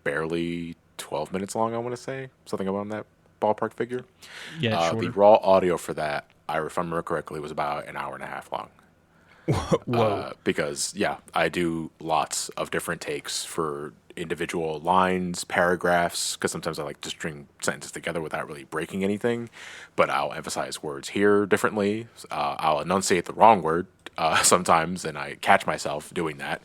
barely 12 minutes long, I want to say. Something around that ballpark figure. Yeah, the raw audio for that, if I remember correctly, was about an hour and a half long. Whoa. Because, I do lots of different takes for individual lines, paragraphs, because sometimes I like to string sentences together without really breaking anything, but I'll emphasize words here differently. I'll enunciate the wrong word sometimes, and I catch myself doing that.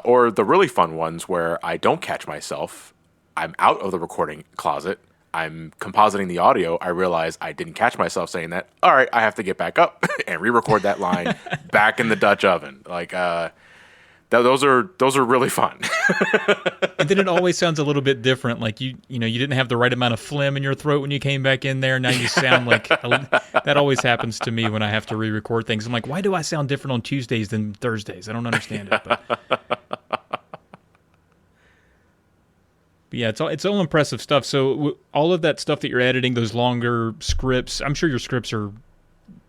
Or the really fun ones where I don't catch myself, I'm out of the recording closet, I'm compositing the audio, I realize I didn't catch myself saying that. All right, I have to get back up and re-record that line back in the Dutch oven. Those are really fun. And then it always sounds a little bit different. Like you didn't have the right amount of phlegm in your throat when you came back in there. Now you sound like that always happens to me when I have to re-record things. I'm like, why do I sound different on Tuesdays than Thursdays? I don't understand it. But yeah, it's all impressive stuff. So all of that stuff that you're editing, those longer scripts, I'm sure your scripts are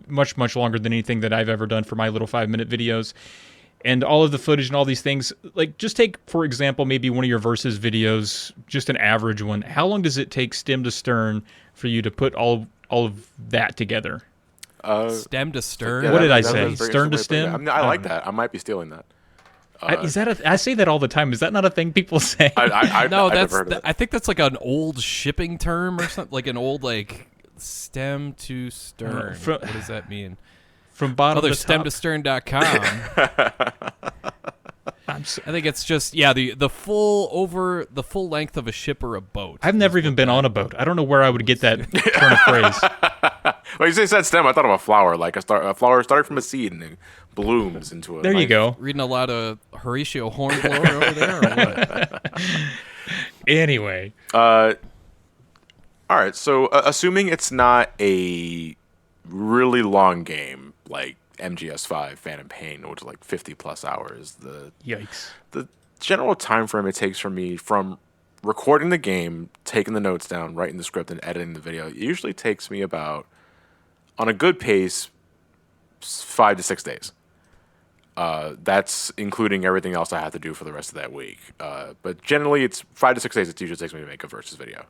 much, much longer than anything that I've ever done for my little 5-minute videos. And all of the footage and all these things, just take, for example, maybe one of your Versus videos, just an average one. How long does it take stem to stern for you to put all of that together? Stem to stern? Yeah, what did I say? Stern to stem? I like that. I might be stealing that. I say that all the time. Is that not a thing people say? I think that's like an old shipping term or something, like an old stem to stern. What does that mean? From bottom to stem top. to stern.com. I think it's just the full length of a ship or a boat. I've never even been on a boat. I don't know where I would get that turn of phrase. Well, you said stem. I thought of a flower, a flower started from a seed and then blooms into a. There you go. Reading a lot of Horatio Hornblower over there, or what? Anyway. All right. So, assuming it's not a really long game like MGS5 Phantom Pain, which is 50 plus hours, Yikes. The general time frame it takes for me from recording the game, taking the notes down, writing the script, and editing the video, it usually takes me about, on a good pace, 5 to 6 days. That's including everything else I have to do for the rest of that week. But generally, it's 5 to 6 days it usually takes me to make a versus video.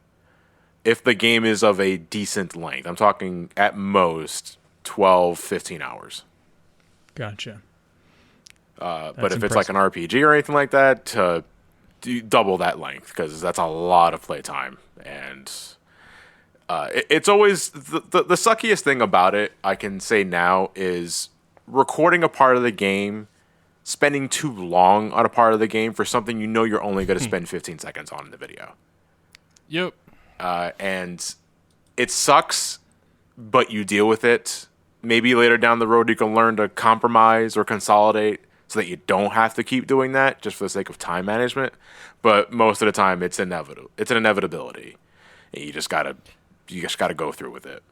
If the game is of a decent length, I'm talking at most 12, 15 hours. Gotcha. But if it's like an RPG or anything like that, double that length, because that's a lot of playtime. And it's always the suckiest thing about it, I can say now, is recording a part of the game, spending too long on a part of the game for something you know you're only going to spend 15 seconds on in the video. Yep. And it sucks, but you deal with it. Maybe later down the road you can learn to compromise or consolidate so that you don't have to keep doing that just for the sake of time management. But most of the time it's inevitable. It's an inevitability. And you just gotta go through with it.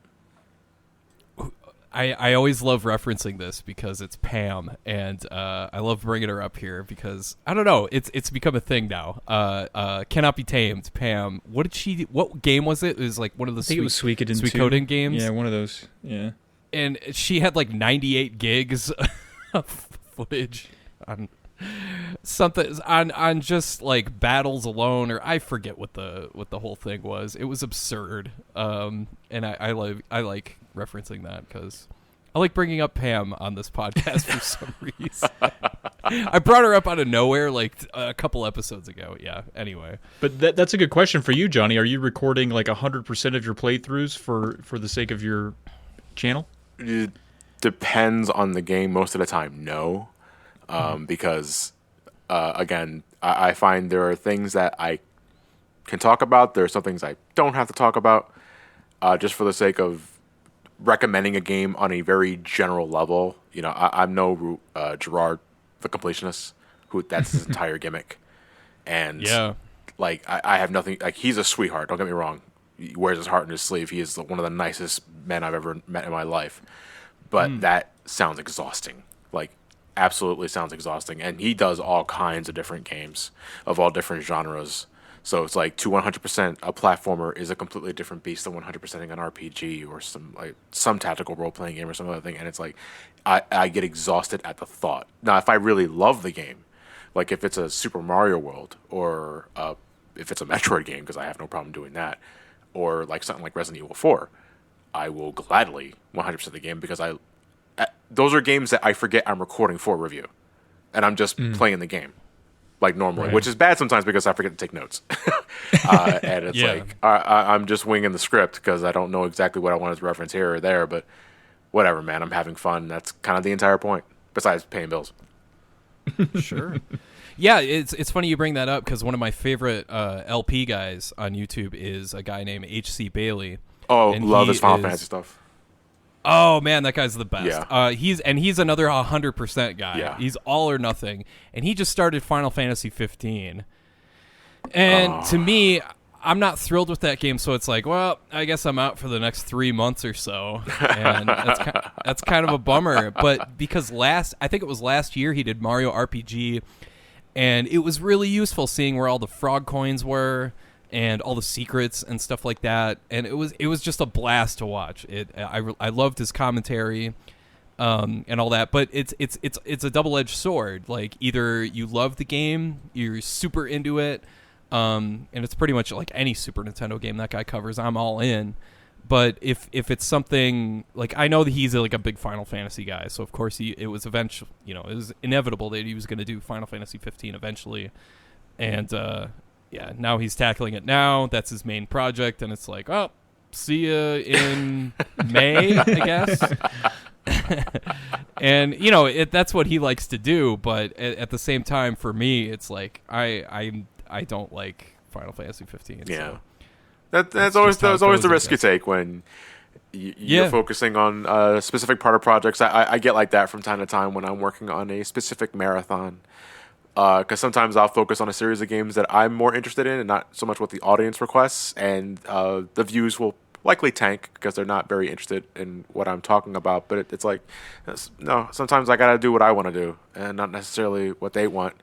I always love referencing this because it's Pam, and I love bringing her up here because I don't know, it's become a thing now. Cannot Be Tamed, Pam. What game was it? It was like one of the it was Suikoden games. Yeah, one of those. Yeah. And she had like 98 gigs of footage on something on just like battles alone, or I forget what the whole thing was. It was absurd. And I like referencing that because I like bringing up Pam on this podcast for some reason. I brought her up out of nowhere like a couple episodes ago. Yeah. Anyway, but that's a good question for you, Johnny. Are you recording like 100% of your playthroughs for the sake of your channel? It depends on the game. Most of the time, no. Because, again, I find there are things that I can talk about. There are some things I don't have to talk about, just for the sake of recommending a game on a very general level. You know, I'm no Gerard the completionist, who that's his entire gimmick. And, like, I have nothing. Like, he's a sweetheart, don't get me wrong. He wears his heart in his sleeve. He is one of the nicest men I've ever met in my life. But that sounds exhausting. Like, absolutely sounds exhausting. And he does all kinds of different games of all different genres. So it's like to 100% a platformer is a completely different beast than 100%ing an RPG or some tactical role-playing game or some other thing. And it's like I get exhausted at the thought. Now, if I really love the game, like if it's a Super Mario World or if it's a Metroid game, because I have no problem doing that, or like something like Resident Evil 4, I will gladly 100% the game because those are games that I forget I'm recording for review, and I'm just playing the game like normally, which is bad sometimes because I forget to take notes. And it's like I'm just winging the script because I don't know exactly what I wanted to reference here or there, but whatever, man. I'm having fun. That's kind of the entire point, besides paying bills. Sure. Yeah, it's funny you bring that up because one of my favorite LP guys on YouTube is a guy named H.C. Bailey. Oh, love his Final Fantasy stuff. Oh man, that guy's the best. Yeah. He's another 100% guy. Yeah. He's all or nothing, and he just started Final Fantasy 15. And to me, I'm not thrilled with that game, so it's like, well, I guess I'm out for the next 3 months or so, and that's kind of a bummer. But because I think it was last year, he did Mario RPG, and it was really useful seeing where all the frog coins were and all the secrets and stuff like that. And it was just a blast to watch. I loved his commentary and all that. But it's a double-edged sword. Like either you love the game, you're super into it, and it's pretty much like any Super Nintendo game that guy covers, I'm all in. But if it's something like, I know that he's like a big Final Fantasy guy, so of course it was eventually, it was inevitable that he was going to do Final Fantasy 15 eventually, and yeah, now he's tackling it now. That's his main project, and it's like, oh, see ya in May, I guess. And that's what he likes to do. But at the same time, for me, it's like I don't like Final Fantasy 15. Yeah. So That's always the risk you take when you're focusing on a specific part of projects. I get like that from time to time when I'm working on a specific marathon. Because sometimes I'll focus on a series of games that I'm more interested in and not so much what the audience requests, and the views will likely tank because they're not very interested in what I'm talking about. But it's like, no, sometimes I got to do what I want to do and not necessarily what they want,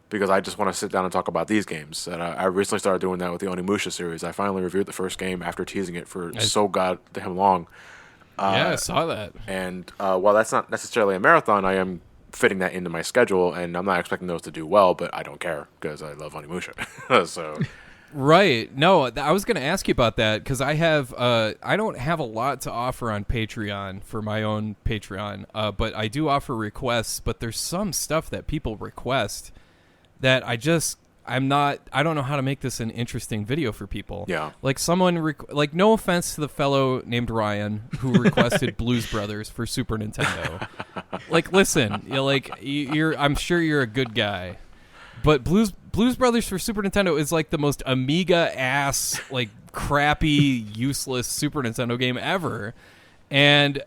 because I just want to sit down and talk about these games. And I recently started doing that with the Onimusha series. I finally reviewed the first game after teasing it for so goddamn long. Yeah, I saw that. And while that's not necessarily a marathon, I am fitting that into my schedule, and I'm not expecting those to do well, but I don't care because I love Onimusha. So, Right. No, I was going to ask you about that because I don't have a lot to offer on Patreon for my own Patreon, but I do offer requests. But there's some stuff that people request that I don't know how to make this an interesting video for people. Yeah. Like someone, no offense to the fellow named Ryan who requested Blues Brothers for Super Nintendo. Like, listen, I'm sure you're a good guy, but Blues Brothers for Super Nintendo is like the most Amiga ass, like crappy, useless Super Nintendo game ever. And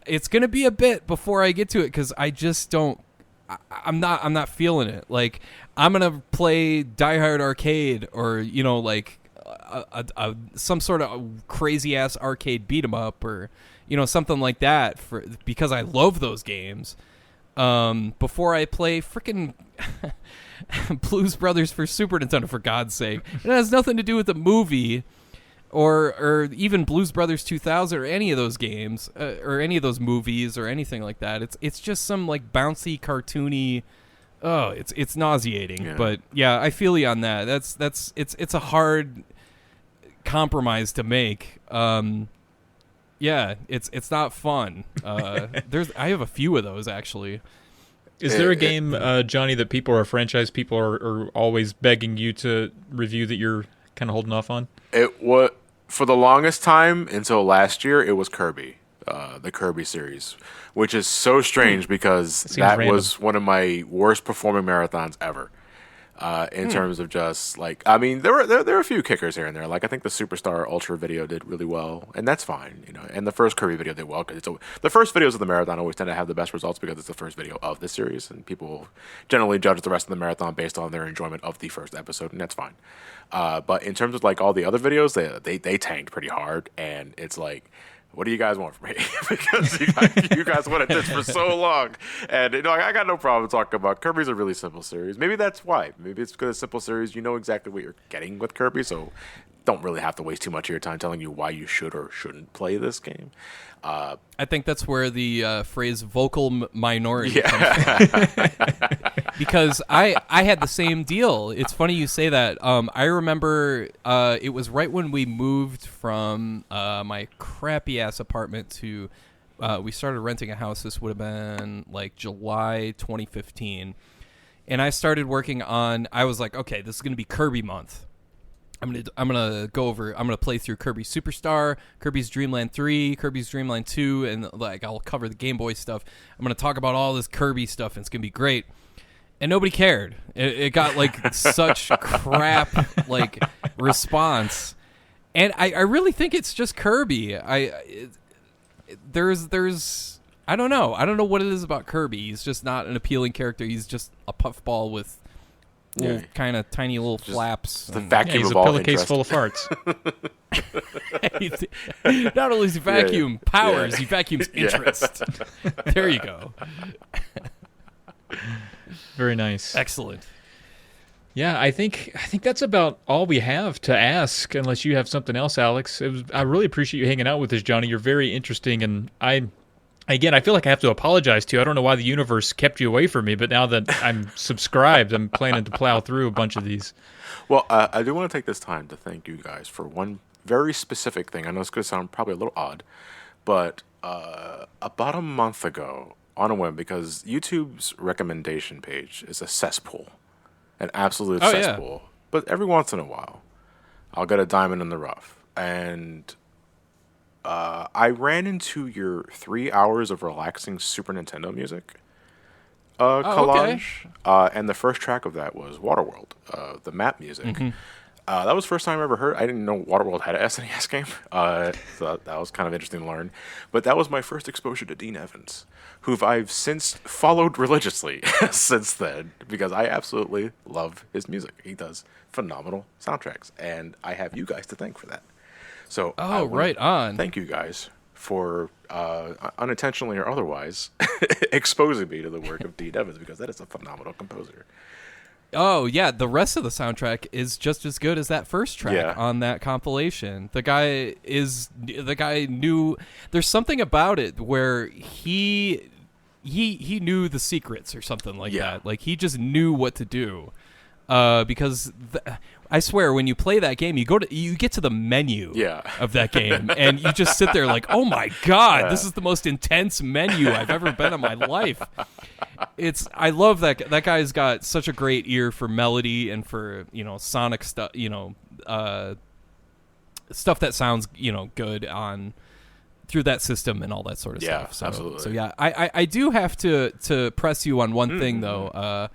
it's going to be a bit before I get to it because I just don't, I'm not feeling it. Like, I'm going to play Die Hard Arcade or, like some sort of crazy ass arcade beat 'em up or, something like that because I love those games. Before I play frickin' Blues Brothers for Super Nintendo, for God's sake. It has nothing to do with the movie or even Blues Brothers 2000 or any of those games or any of those movies or anything like that. It's just some like bouncy, cartoony. Oh, it's nauseating. Yeah. But yeah, I feel you on that. It's a hard compromise to make. Yeah, it's not fun. I have a few of those actually. Is there a game, Johnny, that people or franchise people are always begging you to review that you're kind of holding off on? it was for the longest time until last year. It was Kirby, the Kirby series, which is so strange because that random. was one of my worst performing marathons ever. In terms of just like, I mean, there were a few kickers here and there. Like I think the Superstar Ultra video did really well, and that's fine, And the first Kirby video did well because the first videos of the marathon always tend to have the best results because it's the first video of the series, and people generally judge the rest of the marathon based on their enjoyment of the first episode, and that's fine. But in terms of like all the other videos, they tanked pretty hard, and it's like, what do you guys want from me? Because you guys wanted this for so long. And I got no problem talking about Kirby's a really simple series. Maybe that's why. Maybe it's because it's a simple series. You know exactly what you're getting with Kirby, so don't really have to waste too much of your time telling you why you should or shouldn't play this game. I think that's where the phrase vocal minority comes from. Because I had the same deal. It's funny you say that. I remember it was right when we moved from my crappy-ass apartment to we started renting a house. This would have been like July 2015. And I started working on, I was like, okay, this is going to be Kirby month. I'm gonna play through Kirby Superstar, Kirby's Dream Land 3, Kirby's Dream Land 2, and like I'll cover the Game Boy stuff. I'm gonna talk about all this Kirby stuff, and it's gonna be great. And nobody cared. It got like such crap like response, and I really think it's just Kirby. There's I don't know what it is about Kirby. He's just not an appealing character. He's just a puffball with little kind of tiny little flaps. The vacuum he's of a all pillowcase interest. full of farts. Not only does he vacuum powers, Yeah. he vacuums interest. There you go. Very nice. Excellent. Yeah, I think that's about all we have to ask, unless you have something else, Alex. I really appreciate you hanging out with us, Johnny. You're very interesting, and I feel like I have to apologize to you. I don't know why the universe kept you away from me, but now that I'm subscribed, I'm planning to plow through a bunch of these. Well, I do want to take this time to thank you guys for one very specific thing. I know it's going to sound probably a little odd, but about a month ago, on a whim, because YouTube's recommendation page is a cesspool, an absolute cesspool. But every once in a while, I'll get a diamond in the rough. And I ran into your 3 hours of relaxing Super Nintendo music collage. And the first track of that was Waterworld, the map music. That was the first time I ever heard. I didn't know Waterworld had an SNES game. So that was kind of interesting to learn. But that was my first exposure to Dean Evans, who I've since followed religiously since then, because I absolutely love his music. He does phenomenal soundtracks, and I have you guys to thank for that. So right on. Thank you guys for unintentionally or otherwise exposing me to the work of Dean Evans, because that is a phenomenal composer. Oh yeah, the rest of the soundtrack is just as good as that first track on that compilation. The guy knew. There's something about it where he knew the secrets or something like that. Like he just knew what to do. Because I swear, when you play that game, you get to the menu of that game, and you just sit there like, oh my god, this is the most intense menu I've ever been in my life. I love that guy's got such a great ear for melody and for sonic stuff, stuff that sounds good on through that system and all that sort of stuff. So, absolutely. So yeah, I do have to press you on one thing though.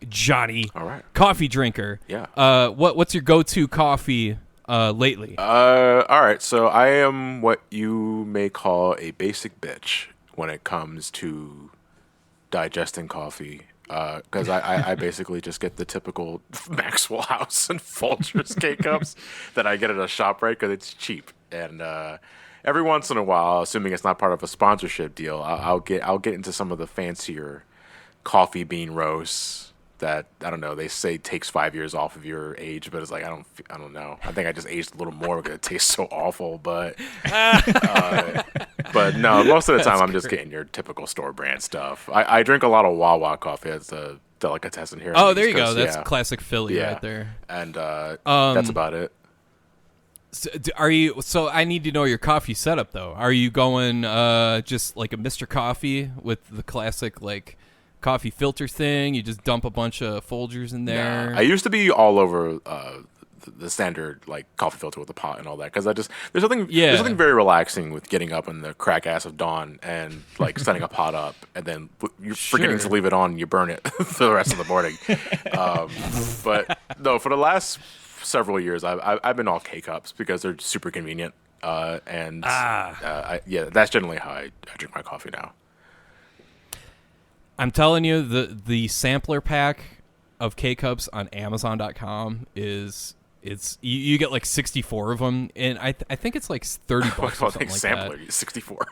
Johnny, all right, coffee drinker. Yeah. What's your go-to coffee lately? All right. So I am what you may call a basic bitch when it comes to digesting coffee. Because I basically just get the typical Maxwell House and Folgers K-Cups that I get at a ShopRite because it's cheap. And every once in a while, assuming it's not part of a sponsorship deal, I'll get into some of the fancier coffee bean roasts that, I don't know, they say takes 5 years off of your age, but it's like I don't know. I think I just aged a little more because it tastes so awful. But but no, most of the time I'm just getting your typical store brand stuff. I drink a lot of Wawa coffee. It's a delicatessen here. Oh, there you go. That's classic Philly right there. And that's about it. So I need to know your coffee setup though. Are you going just like a Mr. Coffee with the classic like coffee filter thing? You just dump a bunch of Folgers in there? Nah, I used to be all over the standard like coffee filter with the pot and all that because there's something very relaxing with getting up in the crack ass of dawn and like setting a pot up and then you're forgetting to leave it on and you burn it for the rest of the morning. But no, for the last several years I've been all K-Cups because they're super convenient that's generally how I drink my coffee now. I'm telling you, the sampler pack of K-Cups on Amazon.com you get like 64 of them, and I think it's like $30 or something like sampler, that. 64.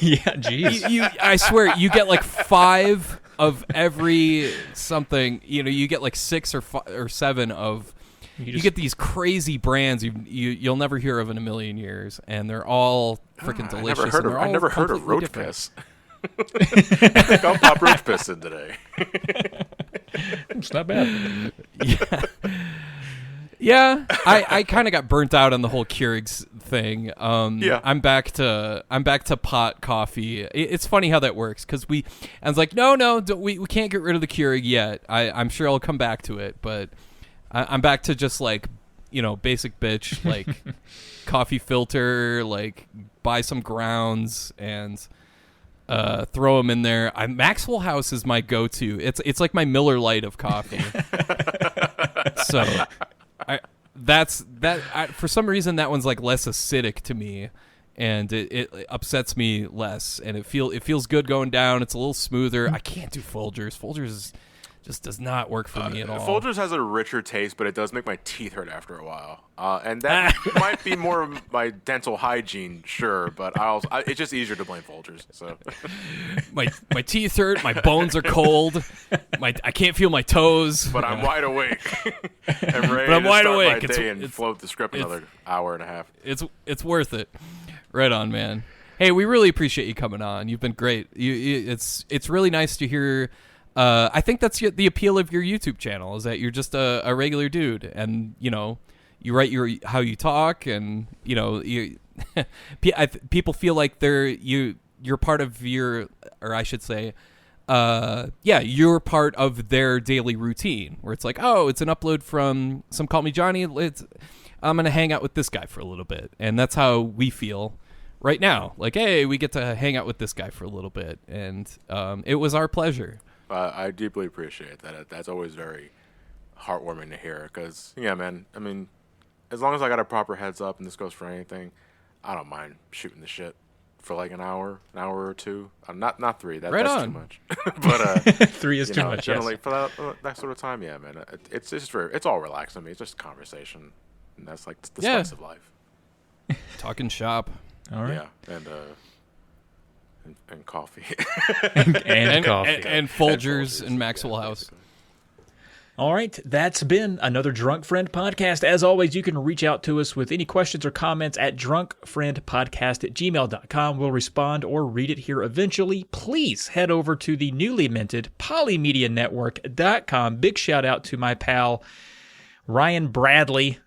Yeah, jeez. I swear, you get like 5 of every something. You get like 6 or 7 of. You get these crazy brands you'll never hear of in a million years, and they're all freaking delicious. I never heard of roach piss. I think I'll pop roach piss in today. It's not bad. Yeah. I kind of got burnt out on the whole Keurig's thing. I'm back to pot coffee. It's funny how that works because I was like, no, we can't get rid of the Keurig yet. I'm sure I'll come back to it, but I'm back to just like basic bitch like coffee filter, like buy some grounds and throw them in there. Maxwell House is my go-to. It's like my Miller Lite of coffee. So for some reason that one's like less acidic to me, and it upsets me less, and it feels good going down. It's a little smoother. I can't do Folgers. Folgers just does not work for me at all. Folgers has a richer taste, but it does make my teeth hurt after a while. And that might be more of my dental hygiene, sure, but it's just easier to blame Folgers. So my teeth hurt, my bones are cold, I can't feel my toes. But I'm wide awake. I'm ready to start my day and float the script another hour and a half. It's worth it. Right on, man. Hey, we really appreciate you coming on. You've been great. It's really nice to hear. I think that's the appeal of your YouTube channel is that you're just a regular dude, and you write how you talk, and people feel like you're part of or I should say, you're part of their daily routine where it's like, oh, it's an upload from SomeCallMeJohnny. I'm gonna hang out with this guy for a little bit, and that's how we feel right now. Like, hey, we get to hang out with this guy for a little bit, and it was our pleasure. I deeply appreciate that. That's always very heartwarming to hear because, yeah, man, I mean, as long as I got a proper heads up and this goes for anything, I don't mind shooting the shit for like an hour or two. Not 3. That's too much. But 3 is too much. Generally, for that sort of time, yeah, man, it's all relaxing to me. It's just conversation, and that's like the spice of life. Talking shop. All right. Yeah, and coffee. and coffee. And Folgers and Maxwell House. All right, that's been another Drunk Friend podcast. As always, you can reach out to us with any questions or comments at drunkfriendpodcast@gmail.com. We'll respond or read it here eventually. Please head over to the newly minted polymedianetwork.com. Big shout out to my pal Ryan Bradley,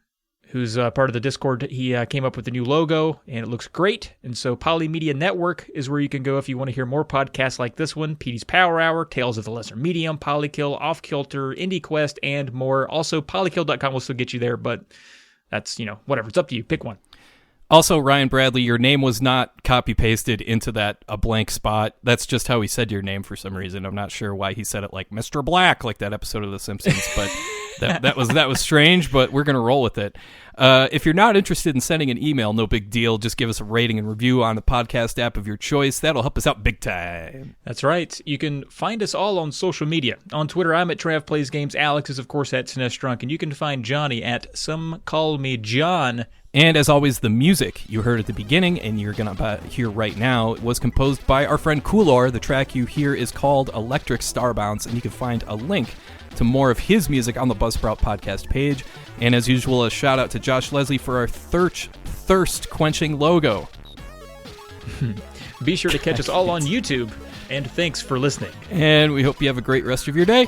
who's part of the Discord. He came up with the new logo, and it looks great. And so Polymedia Network is where you can go if you want to hear more podcasts like this one, PD's Power Hour, Tales of the Lesser Medium, Polykill, Off Kilter, Indie Quest, and more. Also, polykill.com will still get you there, but that's, whatever. It's up to you. Pick one. Also, Ryan Bradley, your name was not copy-pasted into a blank spot. That's just how he said your name for some reason. I'm not sure why he said it like Mr. Black, like that episode of The Simpsons, but that was strange, but we're going to roll with it. If you're not interested in sending an email, no big deal. Just give us a rating and review on the podcast app of your choice. That'll help us out big time. That's right. You can find us all on social media. On Twitter, I'm at Trav Plays Games. Alex is, of course, at SNES Drunk, and you can find Johnny at SomeCallMeJohn. And as always, the music you heard at the beginning and you're going to hear right now was composed by our friend Coolor. The track you hear is called Electric Starbounce, and you can find a link to more of his music on the Buzzsprout podcast page. And as usual, a shout out to Josh Leslie for our thirst-quenching logo. Be sure to catch us all on YouTube, and thanks for listening. And we hope you have a great rest of your day.